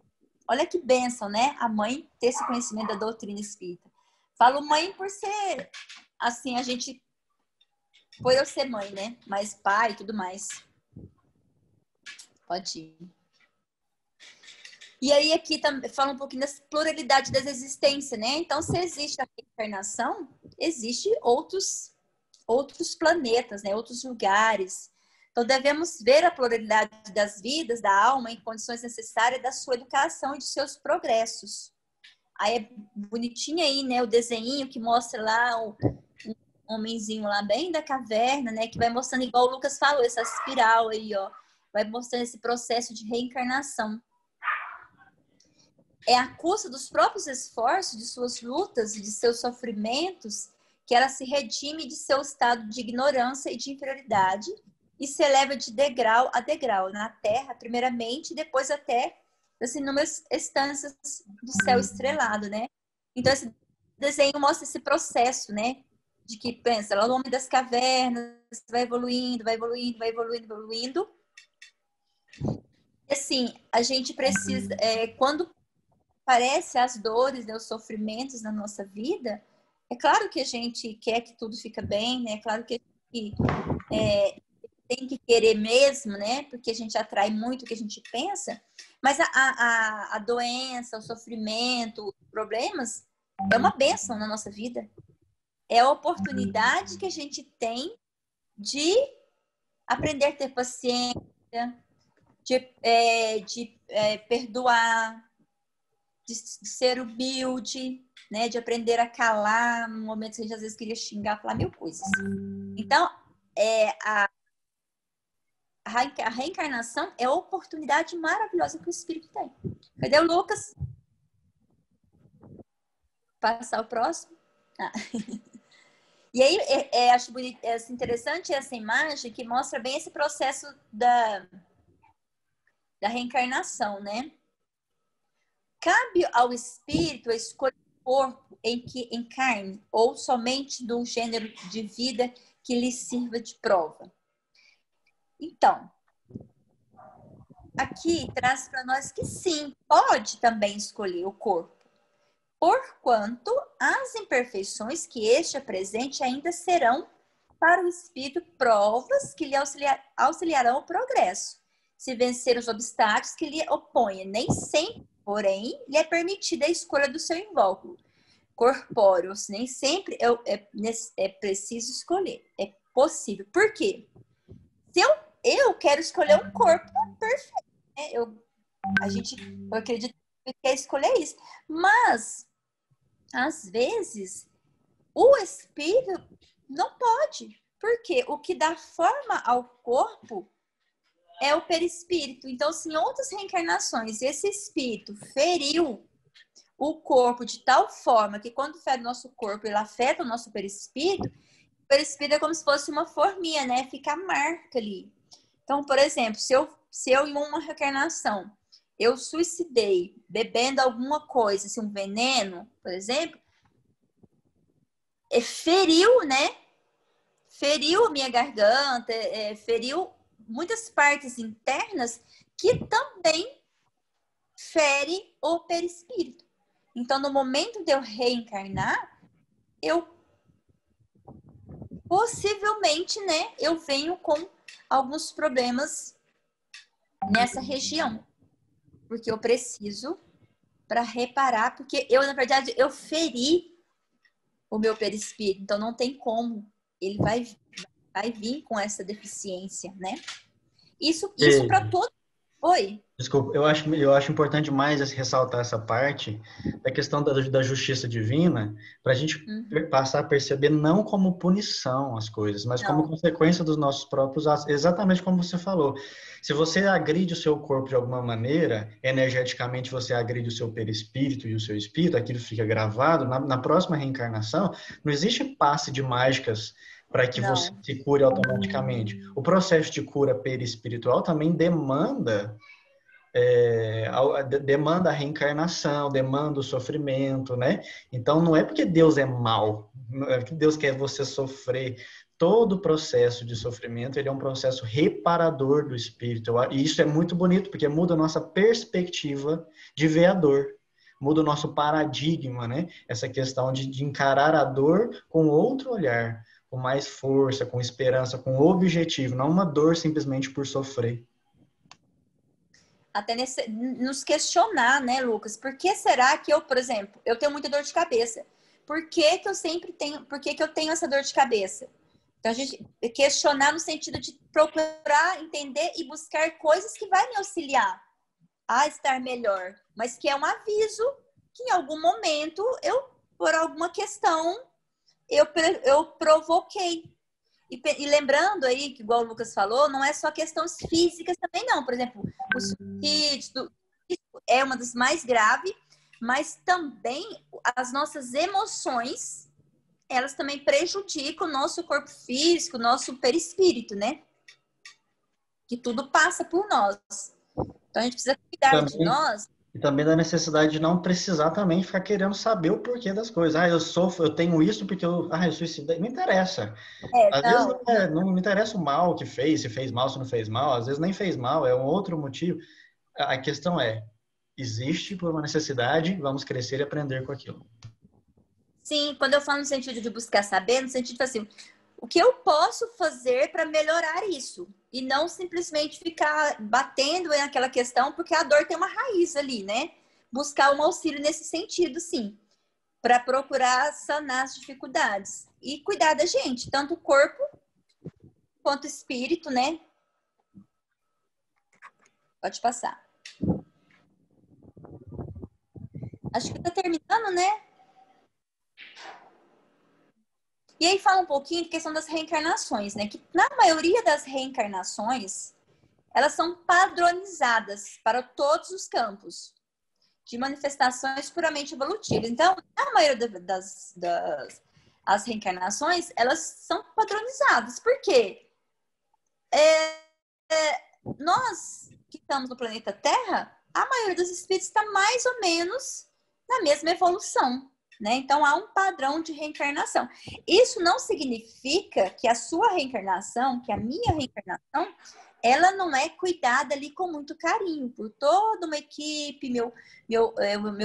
Olha que bênção, né? A mãe ter esse conhecimento da doutrina espírita. Falo mãe por ser, assim, por eu ser mãe, né? Mas pai e tudo mais. Pode ir. E aí aqui fala um pouquinho da pluralidade das existências, né? Então, se existe a reencarnação, existe outros planetas, né? Outros lugares. Então, devemos ver a pluralidade das vidas, da alma, em condições necessárias da sua educação e de seus progressos. Aí é bonitinho aí, né? O desenho que mostra lá um homenzinho lá bem da caverna, né? Que vai mostrando, igual o Lucas falou, essa espiral aí, ó. Vai mostrando esse processo de reencarnação. É à custa dos próprios esforços, de suas lutas e de seus sofrimentos, que ela se redime de seu estado de ignorância e de inferioridade e se eleva de degrau a degrau, na terra, primeiramente, e depois até as inúmeras estâncias do céu estrelado, né? Então, esse desenho mostra esse processo, né? De que, pensa, lá no homem das cavernas, vai evoluindo, vai evoluindo, vai evoluindo, evoluindo. E, assim, a gente precisa, quando aparecem as dores, né, os sofrimentos na nossa vida, é claro que a gente quer que tudo fique bem, né? É claro que que tem que querer mesmo, né? Porque a gente atrai muito o que a gente pensa. Mas a doença, o sofrimento, os problemas é uma bênção na nossa vida. É a oportunidade que a gente tem de aprender a ter paciência, de perdoar, de ser humilde, né? De aprender a calar no momento que a gente às vezes queria xingar, falar mil coisas. Então, a reencarnação é a oportunidade maravilhosa que o espírito tem. Cadê o Lucas? Passar o próximo. E aí, acho bonito, interessante essa imagem que mostra bem esse processo da reencarnação, né? Cabe ao espírito a escolha do corpo em que encarne, ou somente do gênero de vida que lhe sirva de prova. Então, aqui traz para nós que sim, pode também escolher o corpo, porquanto as imperfeições que este apresente ainda serão para o espírito provas que lhe auxiliarão o progresso, se vencer os obstáculos que lhe opõem. Nem sempre, porém, lhe é permitida a escolha do seu invólucro corpóreo. Nem sempre é preciso escolher. É possível. Por quê? Se eu quero escolher um corpo perfeito, né? Eu acredito que quer escolher isso. Mas, às vezes, o espírito não pode. Porque o que dá forma ao corpo é o perispírito. Então, se em outras reencarnações esse espírito feriu o corpo de tal forma que quando fere o nosso corpo, ele afeta o nosso perispírito, o perispírito é como se fosse uma forminha, né? Fica a marca ali. Então, por exemplo, se eu em uma reencarnação, eu suicidei bebendo alguma coisa, assim, um veneno, por exemplo, feriu, né? Feriu a minha garganta, feriu muitas partes internas que também fere o perispírito. Então, no momento de eu reencarnar, eu possivelmente, né, eu venho com alguns problemas nessa região, porque eu preciso para reparar, porque eu, na verdade, eu feri o meu perispírito, então não tem como, ele vai vir com essa deficiência, né? Isso para todo. Oi? Desculpa, eu acho importante demais ressaltar essa parte da questão da justiça divina, para a gente passar a perceber não como punição as coisas, mas como consequência dos nossos próprios atos. Exatamente como você falou. Se você agride o seu corpo de alguma maneira, energeticamente você agride o seu perispírito e o seu espírito, aquilo fica gravado, na próxima reencarnação, não existe passe de mágicas para que você se cure automaticamente. O processo de cura perispiritual também demanda a reencarnação, demanda o sofrimento, né? Então, não é porque Deus é mau, não é porque Deus quer você sofrer. Todo o processo de sofrimento, ele é um processo reparador do espírito. E isso é muito bonito, porque muda a nossa perspectiva de ver a dor. Muda o nosso paradigma, né? Essa questão de encarar a dor com outro olhar, com mais força, com esperança, com objetivo, não uma dor simplesmente por sofrer. Até nos questionar, né, Lucas? Por que será que eu, por exemplo, eu tenho muita dor de cabeça? Por que eu tenho essa dor de cabeça? Então, a gente questionar no sentido de procurar entender e buscar coisas que vai me auxiliar a estar melhor, mas que é um aviso que em algum momento por alguma questão, eu provoquei. E lembrando aí, que igual o Lucas falou, não é só questões físicas também não. Por exemplo, o suicídio é uma das mais graves, mas também as nossas emoções, elas também prejudicam o nosso corpo físico, o nosso perispírito, né? Que tudo passa por nós. Então a gente precisa cuidar de nós. E também da necessidade de não precisar também ficar querendo saber o porquê das coisas. Eu tenho isso porque eu suicidei. Não interessa. Às vezes não me interessa o mal que fez, se fez mal, se não fez mal. Às vezes nem fez mal, é um outro motivo. A questão existe por uma necessidade, vamos crescer e aprender com aquilo. Sim, quando eu falo no sentido de buscar saber, no sentido assim, O que eu posso fazer para melhorar isso? E não simplesmente ficar batendo naquela questão, porque a dor tem uma raiz ali, né? Buscar um auxílio nesse sentido, sim, para procurar sanar as dificuldades. E cuidar da gente, tanto o corpo quanto o espírito, né? Pode passar. Acho que tá terminando, né? E aí fala um pouquinho de questão das reencarnações, né? Que na maioria das reencarnações, elas são padronizadas para todos os campos de manifestações puramente evolutivas. Então, na maioria as reencarnações, elas são padronizadas. Por quê? Nós que estamos no planeta Terra, a maioria dos espíritos está mais ou menos na mesma evolução, né? Então, há um padrão de reencarnação. Isso não significa que a sua reencarnação, que a minha reencarnação, ela não é cuidada ali com muito carinho por toda uma equipe, meu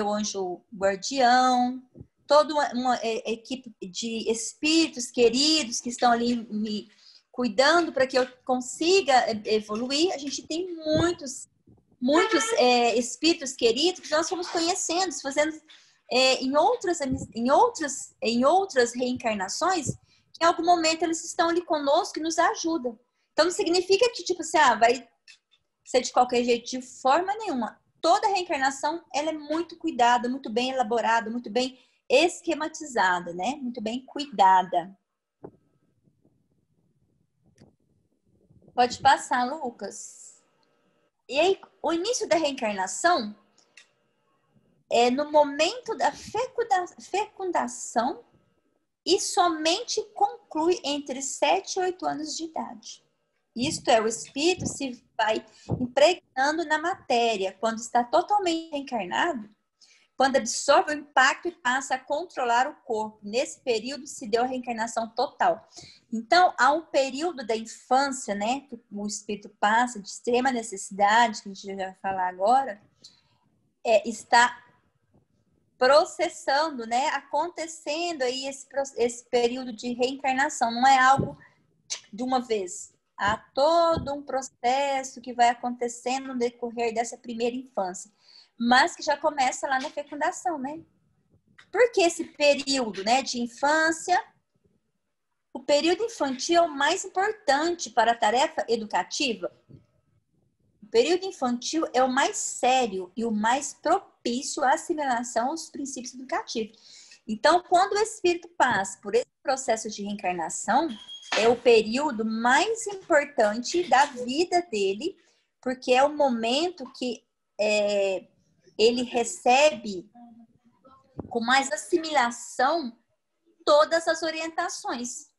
anjo guardião, toda uma equipe de espíritos queridos que estão ali me cuidando para que eu consiga evoluir. A gente tem muitos espíritos queridos que nós fomos conhecendo, fazendo em outras reencarnações, que em algum momento eles estão ali conosco e nos ajudam. Então não significa que tipo assim, vai ser de qualquer jeito, de forma nenhuma. Toda reencarnação, ela é muito cuidada, muito bem elaborada, muito bem esquematizada, né? Muito bem cuidada. Pode passar, Lucas. E aí, o início da reencarnação é no momento da fecundação e somente conclui entre 7 e 8 anos de idade. Isto é, o espírito se vai impregnando na matéria quando está totalmente reencarnado, quando absorve o impacto e passa a controlar o corpo. Nesse período se deu a reencarnação total. Então, há um período da infância, né, que o espírito passa de extrema necessidade, que a gente já vai falar agora, está processando, né, acontecendo aí esse período de reencarnação. Não é algo de uma vez. Há todo um processo que vai acontecendo no decorrer dessa primeira infância, mas que já começa lá na fecundação, né? Porque esse período, né, de infância, o período infantil é o mais importante para a tarefa educativa. O período infantil é o mais sério e o mais propício à assimilação aos princípios educativos. Então, quando o espírito passa por esse processo de reencarnação, é o período mais importante da vida dele, porque é o momento que ele recebe com mais assimilação todas as orientações.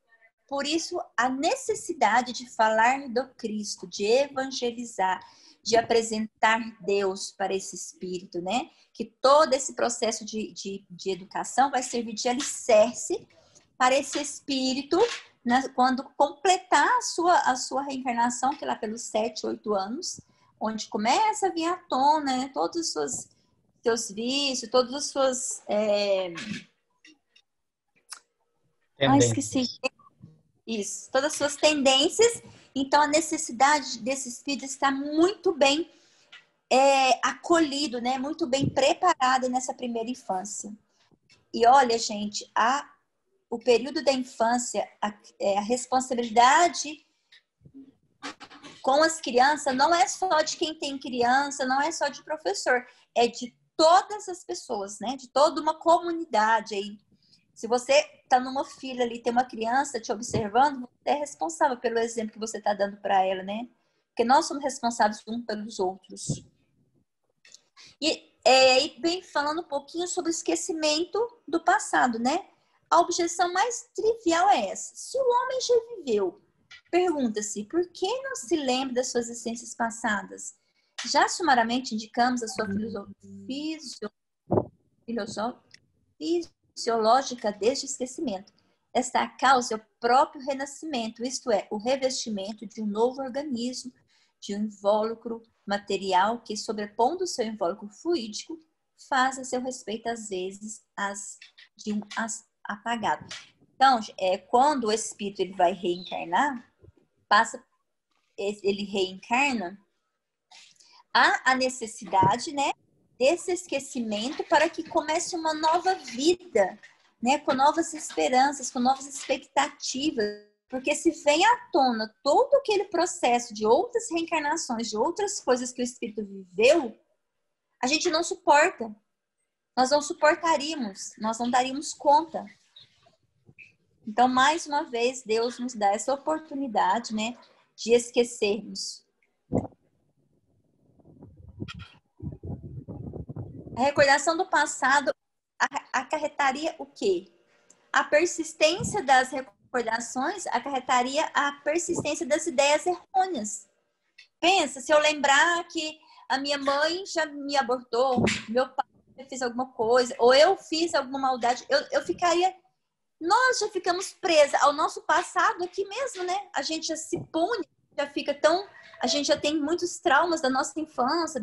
Por isso, a necessidade de falar do Cristo, de evangelizar, de apresentar Deus para esse espírito, né? Que todo esse processo de educação vai servir de alicerce para esse espírito, né, quando completar a sua reencarnação, que é lá pelos 7, 8 anos, onde começa a vir à tona, né, todos os seus vícios, todas as suas... esqueci. Isso, todas as suas tendências. Então, a necessidade desse espírito está muito bem acolhido, né, muito bem preparado nessa primeira infância. E olha, gente, o período da infância, a responsabilidade com as crianças não é só de quem tem criança, não é só de professor, é de todas as pessoas, né? De toda uma comunidade aí. Se você está numa fila ali, tem uma criança te observando, você é responsável pelo exemplo que você está dando para ela, né? Porque nós somos responsáveis uns pelos outros. E aí vem falando um pouquinho sobre o esquecimento do passado, né? A objeção mais trivial é essa. Se o homem já viveu, pergunta-se, por que não se lembra das suas essências passadas? Já sumariamente indicamos a sua fisiológica deste esquecimento. Esta causa é o próprio renascimento, isto é, o revestimento de um novo organismo, de um invólucro material que, sobrepondo o seu invólucro fluídico, faz a seu respeito, às vezes, de um apagado. Então, quando o espírito ele vai reencarnar, ele reencarna, há a necessidade, né, desse esquecimento para que comece uma nova vida, né, com novas esperanças, com novas expectativas. Porque se vem à tona todo aquele processo de outras reencarnações, de outras coisas que o espírito viveu, a gente não suporta. Nós não suportaríamos, nós não daríamos conta. Então, mais uma vez, Deus nos dá essa oportunidade, né, de esquecermos. A recordação do passado acarretaria o quê? A persistência das recordações acarretaria a persistência das ideias errôneas. Pensa, se eu lembrar que a minha mãe já me abortou, meu pai fez alguma coisa, ou eu fiz alguma maldade, eu ficaria... Nós já ficamos presas ao nosso passado aqui mesmo, né? A gente já se pune, já fica tão... A gente já tem muitos traumas da nossa infância,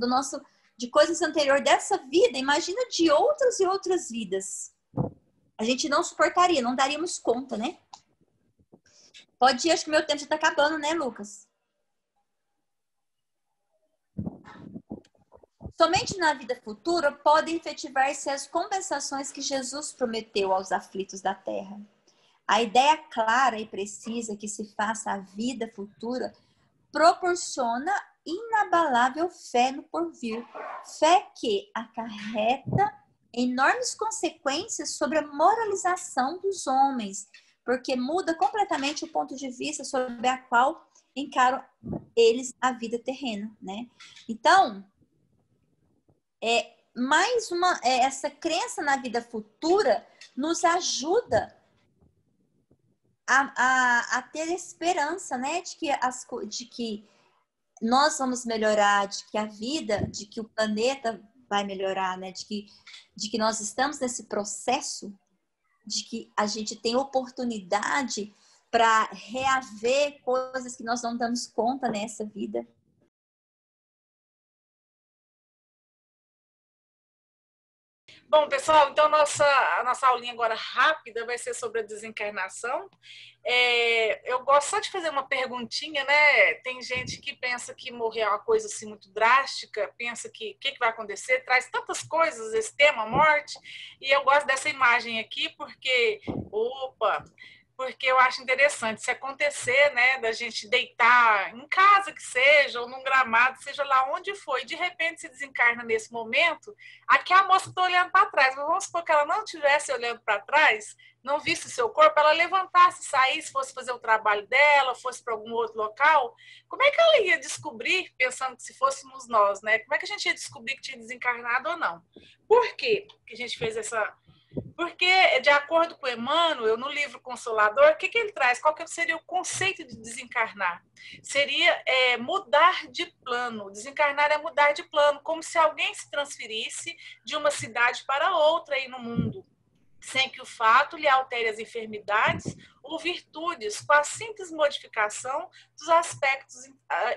de coisas anteriores dessa vida. Imagina de outras e outras vidas. A gente não suportaria, não daríamos conta, né? Pode ir, acho que meu tempo já está acabando, né, Lucas? Somente na vida futura podem efetivar-se as compensações que Jesus prometeu aos aflitos da terra. A ideia clara e precisa que se faça a vida futura proporciona inabalável fé no porvir. Fé que acarreta enormes consequências sobre a moralização dos homens, porque muda completamente o ponto de vista sobre a qual encaram eles a vida terrena, né? Então, essa crença na vida futura nos ajuda a ter esperança, né? De que nós vamos melhorar, de que a vida, de que o planeta vai melhorar, né? De que nós estamos nesse processo, de que a gente tem oportunidade para reaver coisas que nós não damos conta nessa vida. Bom, pessoal, então a nossa aulinha agora rápida vai ser sobre a desencarnação. Eu gosto só de fazer uma perguntinha, né? Tem gente que pensa que morrer é uma coisa assim muito drástica, pensa que o que vai acontecer, traz tantas coisas, esse tema, a morte, e eu gosto dessa imagem aqui porque eu acho interessante se acontecer, né, da gente deitar em casa que seja, ou num gramado, seja lá onde for, e de repente se desencarna nesse momento, aqui a moça está olhando para trás, mas vamos supor que ela não estivesse olhando para trás, não visse seu corpo, ela levantasse, saísse, fosse fazer o trabalho dela, fosse para algum outro local, como é que ela ia descobrir, pensando que se fôssemos nós, né, como é que a gente ia descobrir que tinha desencarnado ou não? Por quê que a gente fez essa... Porque, de acordo com Emmanuel, no livro Consolador, o que ele traz? Qual que seria o conceito de desencarnar? Seria mudar de plano. Desencarnar é mudar de plano, como se alguém se transferisse de uma cidade para outra aí no mundo, sem que o fato lhe altere as enfermidades ou virtudes, com a simples modificação dos aspectos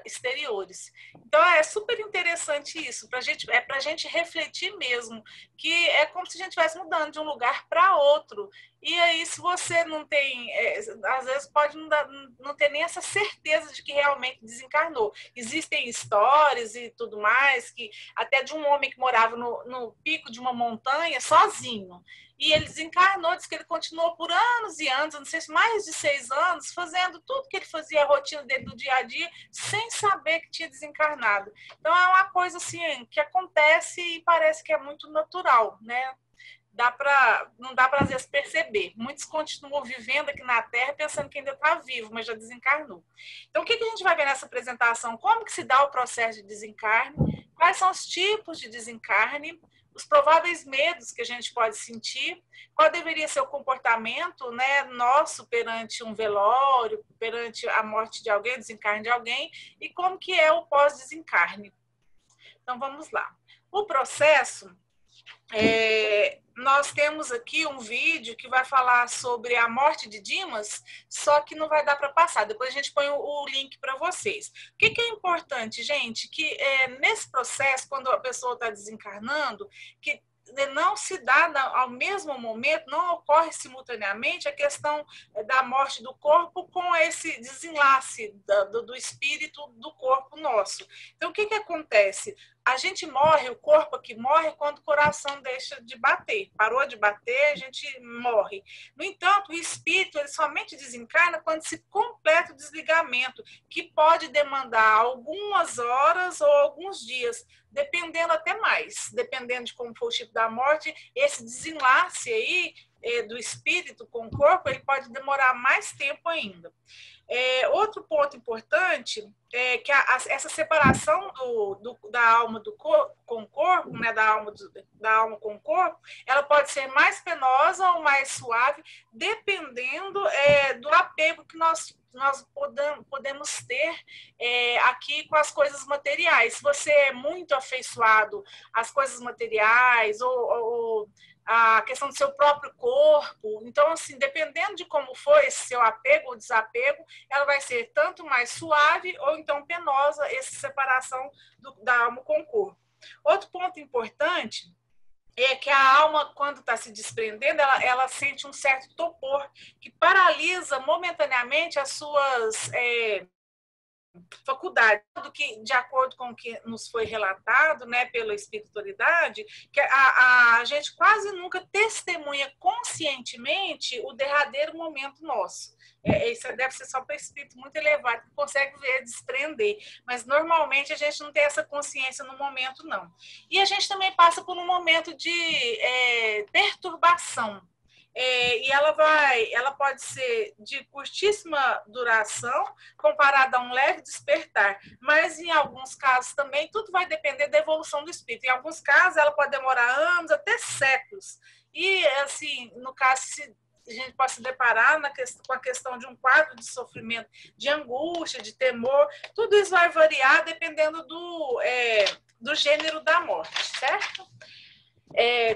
exteriores. Então, é super interessante isso, para a gente refletir mesmo, que é como se a gente estivesse mudando de um lugar para outro. E aí, se você não tem, às vezes pode não ter nem essa certeza de que realmente desencarnou. Existem histórias e tudo mais, que até de um homem que morava no pico de uma montanha, sozinho, e ele desencarnou, diz que ele continuou por anos e anos, não sei se mais de 6 anos, fazendo tudo que ele fazia, a rotina dele do dia a dia, sem saber que tinha desencarnado. Então é uma coisa assim, que acontece e parece que é muito natural, né? Não dá para às vezes perceber. Muitos continuam vivendo aqui na Terra pensando que ainda está vivo, mas já desencarnou. Então o que a gente vai ver nessa apresentação? Como que se dá o processo de desencarne? Quais são os tipos de desencarne? Os prováveis medos que a gente pode sentir, qual deveria ser o comportamento, né, nosso perante um velório, perante a morte de alguém, desencarne de alguém, e como que é o pós-desencarne. Então, vamos lá. O processo, nós temos aqui um vídeo que vai falar sobre a morte de Dimas, só que não vai dar para passar. Depois a gente põe o link para vocês. O que é importante, gente? Que nesse processo, quando a pessoa está desencarnando, que não se dá ao mesmo momento, não ocorre simultaneamente a questão da morte do corpo com esse desenlace do espírito do corpo nosso. Então, o que acontece? A gente morre, o corpo aqui morre quando o coração deixa de bater. Parou de bater, a gente morre. No entanto, o espírito ele somente desencarna quando se completa o desligamento, que pode demandar algumas horas ou alguns dias, dependendo até mais, dependendo de como for o tipo da morte, esse desenlace aí do espírito com o corpo, ele pode demorar mais tempo ainda. Outro ponto importante é que essa separação da alma com o corpo, né, da alma com o corpo, ela pode ser mais penosa ou mais suave, dependendo do apego que nós podemos ter aqui com as coisas materiais. Se você é muito afeiçoado às coisas materiais ou a questão do seu próprio corpo, então, assim, dependendo de como for esse seu apego ou desapego, ela vai ser tanto mais suave ou então penosa, essa separação da alma com o corpo. Outro ponto importante é que a alma, quando está se desprendendo, ela sente um certo torpor que paralisa momentaneamente as suas faculdade, do que, de acordo com o que nos foi relatado, né, pela espiritualidade, que a gente quase nunca testemunha conscientemente o derradeiro momento nosso. Isso deve ser só para o espírito muito elevado que consegue ver, desprender, mas normalmente a gente não tem essa consciência no momento, não. E a gente também passa por um momento de perturbação. E ela pode ser de curtíssima duração, comparada a um leve despertar, mas em alguns casos também tudo vai depender da evolução do espírito. Em alguns casos ela pode demorar anos, até séculos. E assim, no caso, se a gente pode se deparar com a questão de um quadro de sofrimento, de angústia, de temor, tudo isso vai variar dependendo do gênero da morte, certo?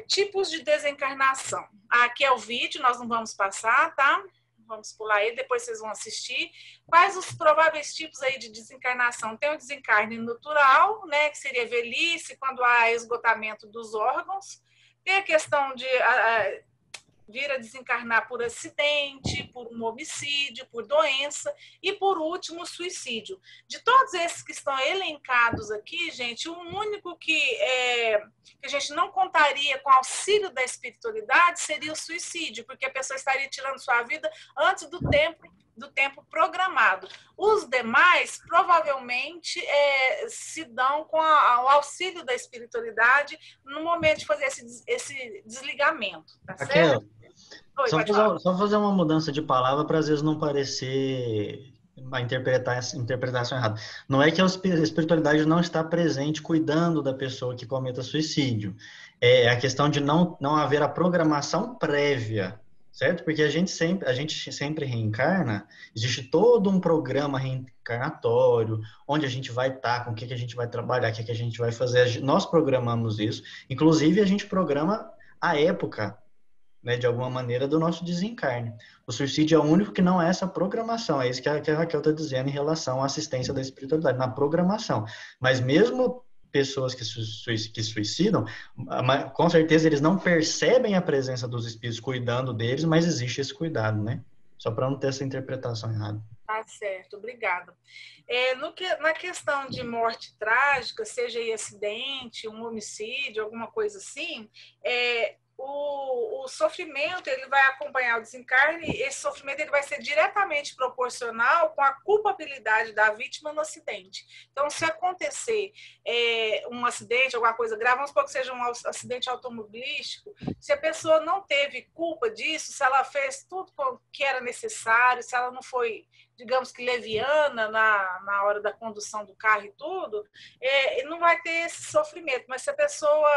Tipos de desencarnação. Aqui é o vídeo, nós não vamos passar, tá? Vamos pular ele, depois vocês vão assistir. Quais os prováveis tipos aí de desencarnação? Tem o desencarne natural, né, que seria velhice, quando há esgotamento dos órgãos. Tem a questão de vir a desencarnar por acidente, por um homicídio, por doença e, por último, suicídio. De todos esses que estão elencados aqui, gente, o único que a gente não contaria com auxílio da espiritualidade seria o suicídio, porque a pessoa estaria tirando sua vida antes do tempo programado. Os demais, provavelmente, se dão com o auxílio da espiritualidade no momento de fazer esse desligamento, tá certo? Oi, só fazer uma mudança de palavra para às vezes não parecer uma interpretação errada. Não é que a espiritualidade não está presente cuidando da pessoa que cometa suicídio. É a questão de não haver a programação prévia, certo? Porque a gente sempre reencarna, existe todo um programa reencarnatório, onde a gente vai estar, com o que a gente vai trabalhar, o que a gente vai fazer. Nós programamos isso. Inclusive, a gente programa a época, né, de alguma maneira, do nosso desencarne. O suicídio é o único que não é essa programação. É isso que a Raquel está dizendo em relação à assistência da espiritualidade, na programação. Mas mesmo pessoas que suicidam, com certeza eles não percebem a presença dos espíritos cuidando deles, mas existe esse cuidado, né? Só para não ter essa interpretação errada. Tá certo, obrigada. Na questão de morte trágica, seja aí acidente, um homicídio, alguma coisa assim, o sofrimento ele vai acompanhar o desencarne, e esse sofrimento ele vai ser diretamente proporcional com a culpabilidade da vítima no acidente. Então, se acontecer um acidente, alguma coisa grave, vamos supor que seja um acidente automobilístico, se a pessoa não teve culpa disso, se ela fez tudo que era necessário, se ela não foi, digamos que leviana na hora da condução do carro e tudo, não vai ter esse sofrimento. Mas se a pessoa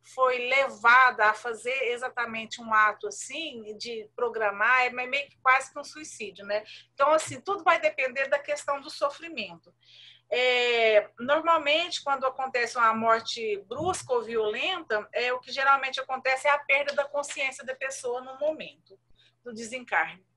foi levada a fazer exatamente um ato assim, de programar, é meio que quase que um suicídio, né? Então, assim, tudo vai depender da questão do sofrimento. Normalmente, quando acontece uma morte brusca ou violenta, o que geralmente acontece é a perda da consciência da pessoa no momento do desencarne.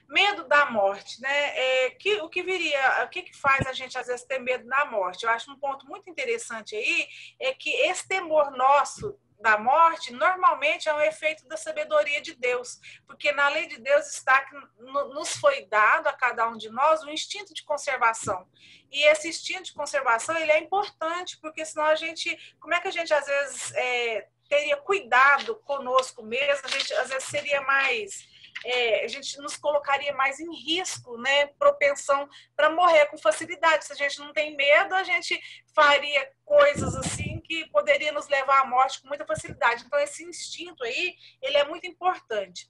Medo da morte, né? O que faz a gente às vezes ter medo da morte? Eu acho um ponto muito interessante aí, é que esse temor nosso da morte, normalmente é um efeito da sabedoria de Deus, porque na lei de Deus está que nos foi dado a cada um de nós um instinto de conservação. E esse instinto de conservação, ele é importante, porque senão a gente, como é que a gente às vezes teria cuidado conosco mesmo, a gente às vezes seria mais... a gente nos colocaria mais em risco, né? Propensão para morrer com facilidade. Se a gente não tem medo, a gente faria coisas assim que poderia nos levar à morte com muita facilidade. Então, esse instinto aí, ele é muito importante.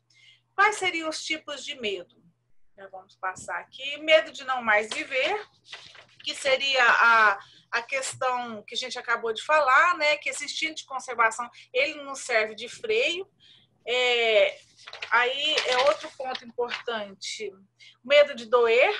Quais seriam os tipos de medo? Já vamos passar aqui. Medo de não mais viver, que seria a questão que a gente acabou de falar, né? Que esse instinto de conservação, ele nos serve de freio. Aí é outro ponto importante, medo de doer,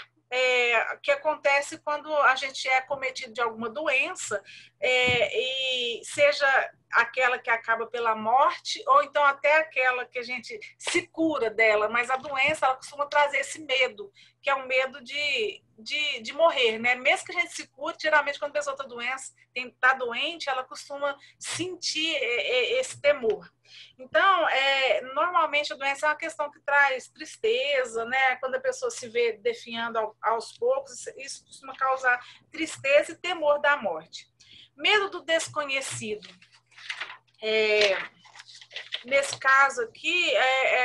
que acontece quando a gente é cometido de alguma doença, e seja aquela que acaba pela morte, ou então até aquela que a gente se cura dela, mas a doença ela costuma trazer esse medo, que é o medo de morrer, né? Mesmo que a gente se cure, geralmente quando a pessoa está doente, ela costuma sentir esse temor. Então, normalmente a doença é uma questão que traz tristeza, né? Quando a pessoa se vê definhando aos poucos, isso costuma causar tristeza e temor da morte. Medo do desconhecido. Nesse caso aqui,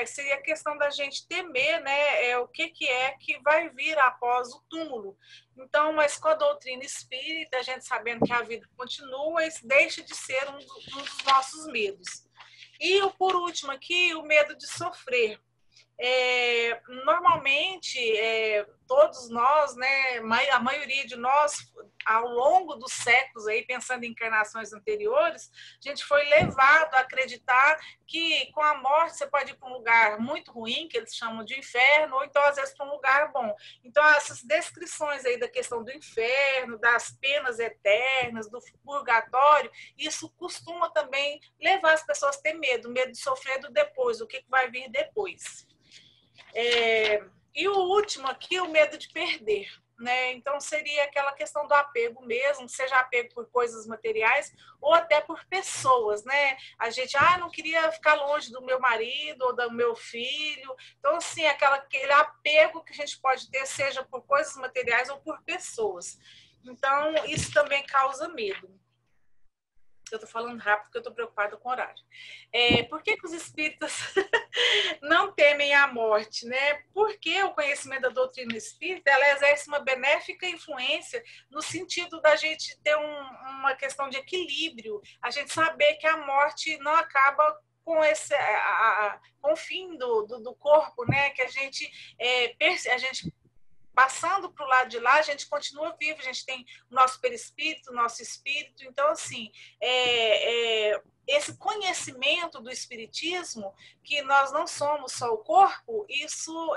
seria a questão da gente temer, né, o que vai vir após o túmulo. Então, mas com a doutrina espírita, a gente sabendo que a vida continua, isso deixa de ser um dos nossos medos. E, por último aqui, o medo de sofrer. Normalmente, todos nós, né, a maioria de nós, ao longo dos séculos, aí, pensando em encarnações anteriores, a gente foi levado a acreditar que com a morte você pode ir para um lugar muito ruim, que eles chamam de inferno, ou então, às vezes, para um lugar bom. Então, essas descrições aí da questão do inferno, das penas eternas, do purgatório, isso costuma também levar as pessoas a ter medo de sofrer do depois, o que vai vir depois. E o último aqui, o medo de perder, né? Então, seria aquela questão do apego mesmo, seja apego por coisas materiais ou até por pessoas, né? A gente, não queria ficar longe do meu marido ou do meu filho. Então, assim, aquele apego que a gente pode ter, seja por coisas materiais ou por pessoas. Então, isso também causa medo. Eu estou falando rápido porque eu estou preocupada com o horário. Por que os espíritas não temem a morte, né? Porque o conhecimento da doutrina espírita ela exerce uma benéfica influência no sentido da gente ter uma questão de equilíbrio, a gente saber que a morte não acaba com o fim do corpo, né? Que a gente passando para o lado de lá, a gente continua vivo, a gente tem o nosso perispírito, o nosso espírito. Então, assim, esse conhecimento do espiritismo, que nós não somos só o corpo, isso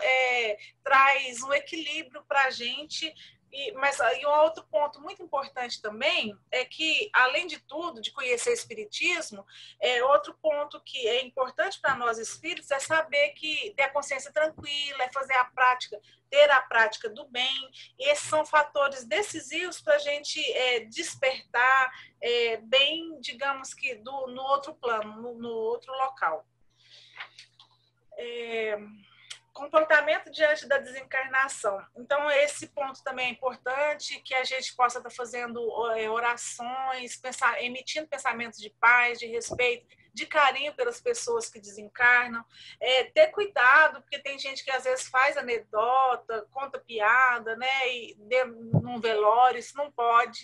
traz um equilíbrio para a gente. Mas um outro ponto muito importante também é que, além de tudo, de conhecer o espiritismo, outro ponto que é importante para nós espíritos é saber que ter a consciência tranquila, é fazer ter a prática do bem. E esses são fatores decisivos para a gente despertar bem, digamos que, no outro plano, no outro local. Comportamento diante da desencarnação. Então, esse ponto também é importante, que a gente possa estar fazendo orações, emitindo pensamentos de paz, de respeito, de carinho pelas pessoas que desencarnam. Ter cuidado, porque tem gente que às vezes faz anedota, conta piada, né? E num velório, isso não pode.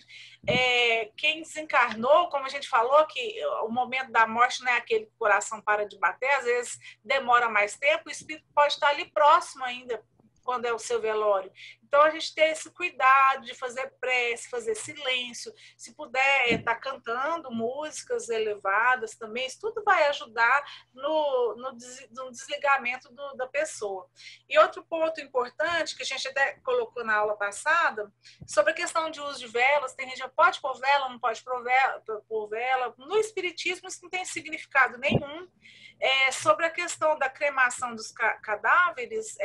Quem desencarnou, como a gente falou, que o momento da morte não é aquele que o coração para de bater, às vezes demora mais tempo, o espírito pode estar ali próximo ainda, quando é o seu velório. Então, a gente ter esse cuidado de fazer prece, fazer silêncio, se puder estar cantando músicas elevadas também, isso tudo vai ajudar no desligamento da pessoa. E outro ponto importante, que a gente até colocou na aula passada, sobre a questão de uso de velas, tem gente que pode pôr vela, não pode pôr vela. No espiritismo, isso não tem significado nenhum. Sobre a questão da cremação dos cadáveres,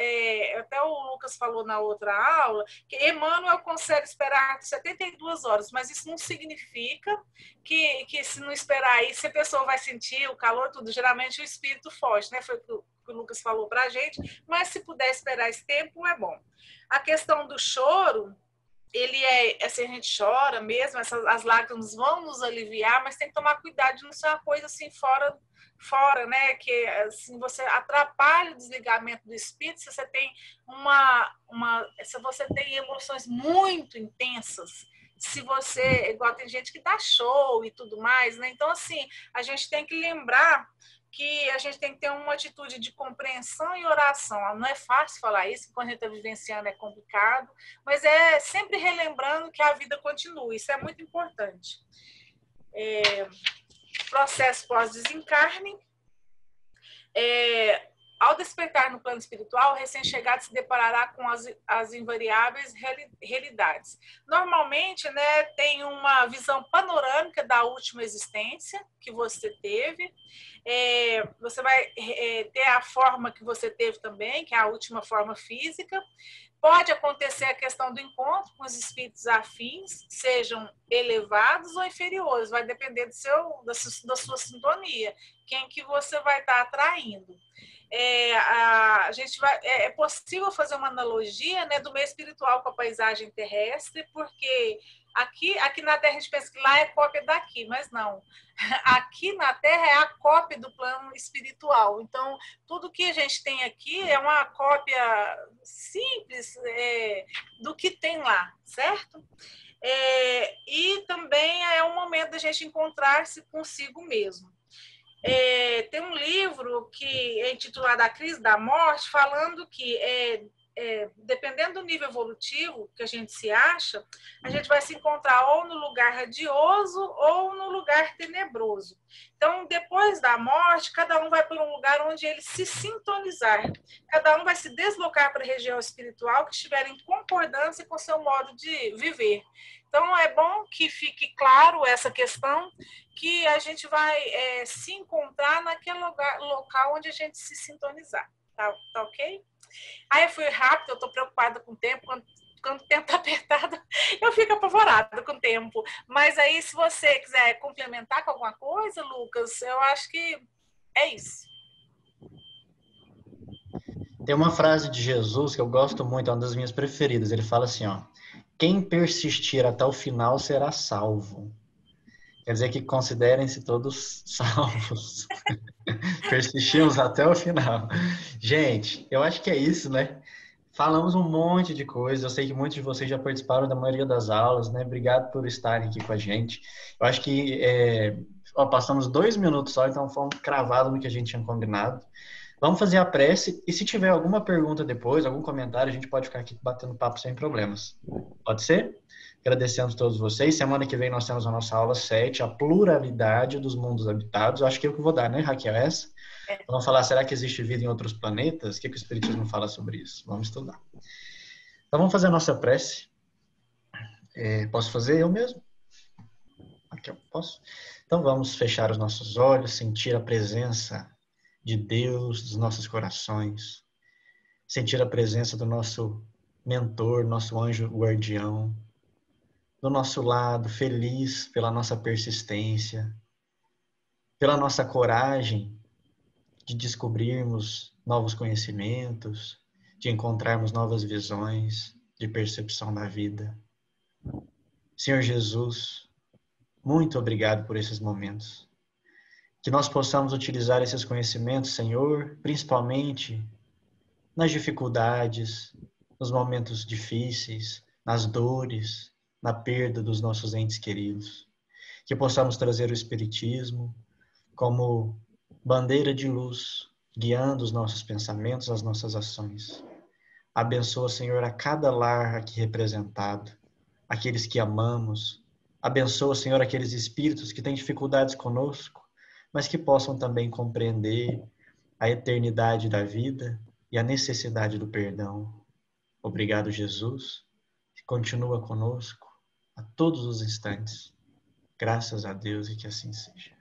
até o Lucas falou na outra aula que Emmanuel consegue esperar 72 horas, mas isso não significa que se não esperar aí, se a pessoa vai sentir o calor, tudo, geralmente o espírito foge, né? Foi o que o Lucas falou para a gente, mas se puder esperar esse tempo, é bom. A questão do choro, ele assim, a gente chora mesmo, as lágrimas vão nos aliviar, mas tem que tomar cuidado de não ser uma coisa assim fora, né? Que assim, você atrapalha o desligamento do espírito se você tem se você tem emoções muito intensas. Se você, igual tem gente que dá show e tudo mais, né? Então, assim, a gente tem que lembrar que a gente tem que ter uma atitude de compreensão e oração. Não é fácil falar isso, quando a gente está vivenciando é complicado, mas é sempre relembrando que a vida continua, isso é muito importante. Processo pós-desencarne. Ao despertar no plano espiritual, o recém-chegado se deparará com as invariáveis realidades. Normalmente, né, tem uma visão panorâmica da última existência que você teve. Você vai ter a forma que você teve também, que é a última forma física. Pode acontecer a questão do encontro com os espíritos afins, sejam elevados ou inferiores, vai depender da sua sintonia, quem que você vai estar atraindo. É possível fazer uma analogia, né, do meio espiritual com a paisagem terrestre, porque aqui na Terra a gente pensa que lá é cópia daqui, mas não. Aqui na Terra é a cópia do plano espiritual. Então, tudo que a gente tem aqui é uma cópia simples do que tem lá, certo? E também é um momento da gente encontrar-se consigo mesmo. Tem um livro que é intitulado A Crise da Morte, falando que dependendo do nível evolutivo que a gente se acha, a gente vai se encontrar ou no lugar radioso ou no lugar tenebroso. Então, depois da morte, cada um vai para um lugar onde ele se sintonizar. Cada um vai se deslocar para a região espiritual que estiver em concordância com o seu modo de viver. Então, é bom que fique claro essa questão, que a gente vai se encontrar naquele local onde a gente se sintonizar. Tá ok? Aí eu fui rápido, eu estou preocupada com o tempo. Quando o tempo está apertado, eu fico apavorada com o tempo. Mas aí, se você quiser complementar com alguma coisa, Lucas, eu acho que é isso. Tem uma frase de Jesus que eu gosto muito, é uma das minhas preferidas. Ele fala assim, ó: quem persistir até o final será salvo. Quer dizer que considerem-se todos salvos. Persistimos até o final. Gente, eu acho que é isso, né? Falamos um monte de coisa. Eu sei que muitos de vocês já participaram da maioria das aulas, né? Obrigado por estarem aqui com a gente. Eu acho que passamos 2 minutos só, então fomos cravados no que a gente tinha combinado. Vamos fazer a prece e se tiver alguma pergunta depois, algum comentário, a gente pode ficar aqui batendo papo sem problemas. Pode ser? Agradecendo a todos vocês. Semana que vem nós temos a nossa aula 7, a pluralidade dos mundos habitados. Eu acho que é o que eu vou dar, né, Raquel? Essa? Vamos falar, será que existe vida em outros planetas? O que o Espiritismo fala sobre isso? Vamos estudar. Então vamos fazer a nossa prece. Posso fazer eu mesmo? Raquel, posso? Então vamos fechar os nossos olhos, sentir a presença de Deus dos nossos corações, sentir a presença do nosso mentor, nosso anjo guardião, do nosso lado, feliz pela nossa persistência, pela nossa coragem de descobrirmos novos conhecimentos, de encontrarmos novas visões de percepção da vida. Senhor Jesus, muito obrigado por esses momentos. Que nós possamos utilizar esses conhecimentos, Senhor, principalmente nas dificuldades, nos momentos difíceis, nas dores, na perda dos nossos entes queridos. Que possamos trazer o Espiritismo como bandeira de luz, guiando os nossos pensamentos, as nossas ações. Abençoa, Senhor, a cada lar aqui representado, aqueles que amamos. Abençoa, Senhor, aqueles espíritos que têm dificuldades conosco, mas que possam também compreender a eternidade da vida e a necessidade do perdão. Obrigado, Jesus, que continua conosco a todos os instantes. Graças a Deus e que assim seja.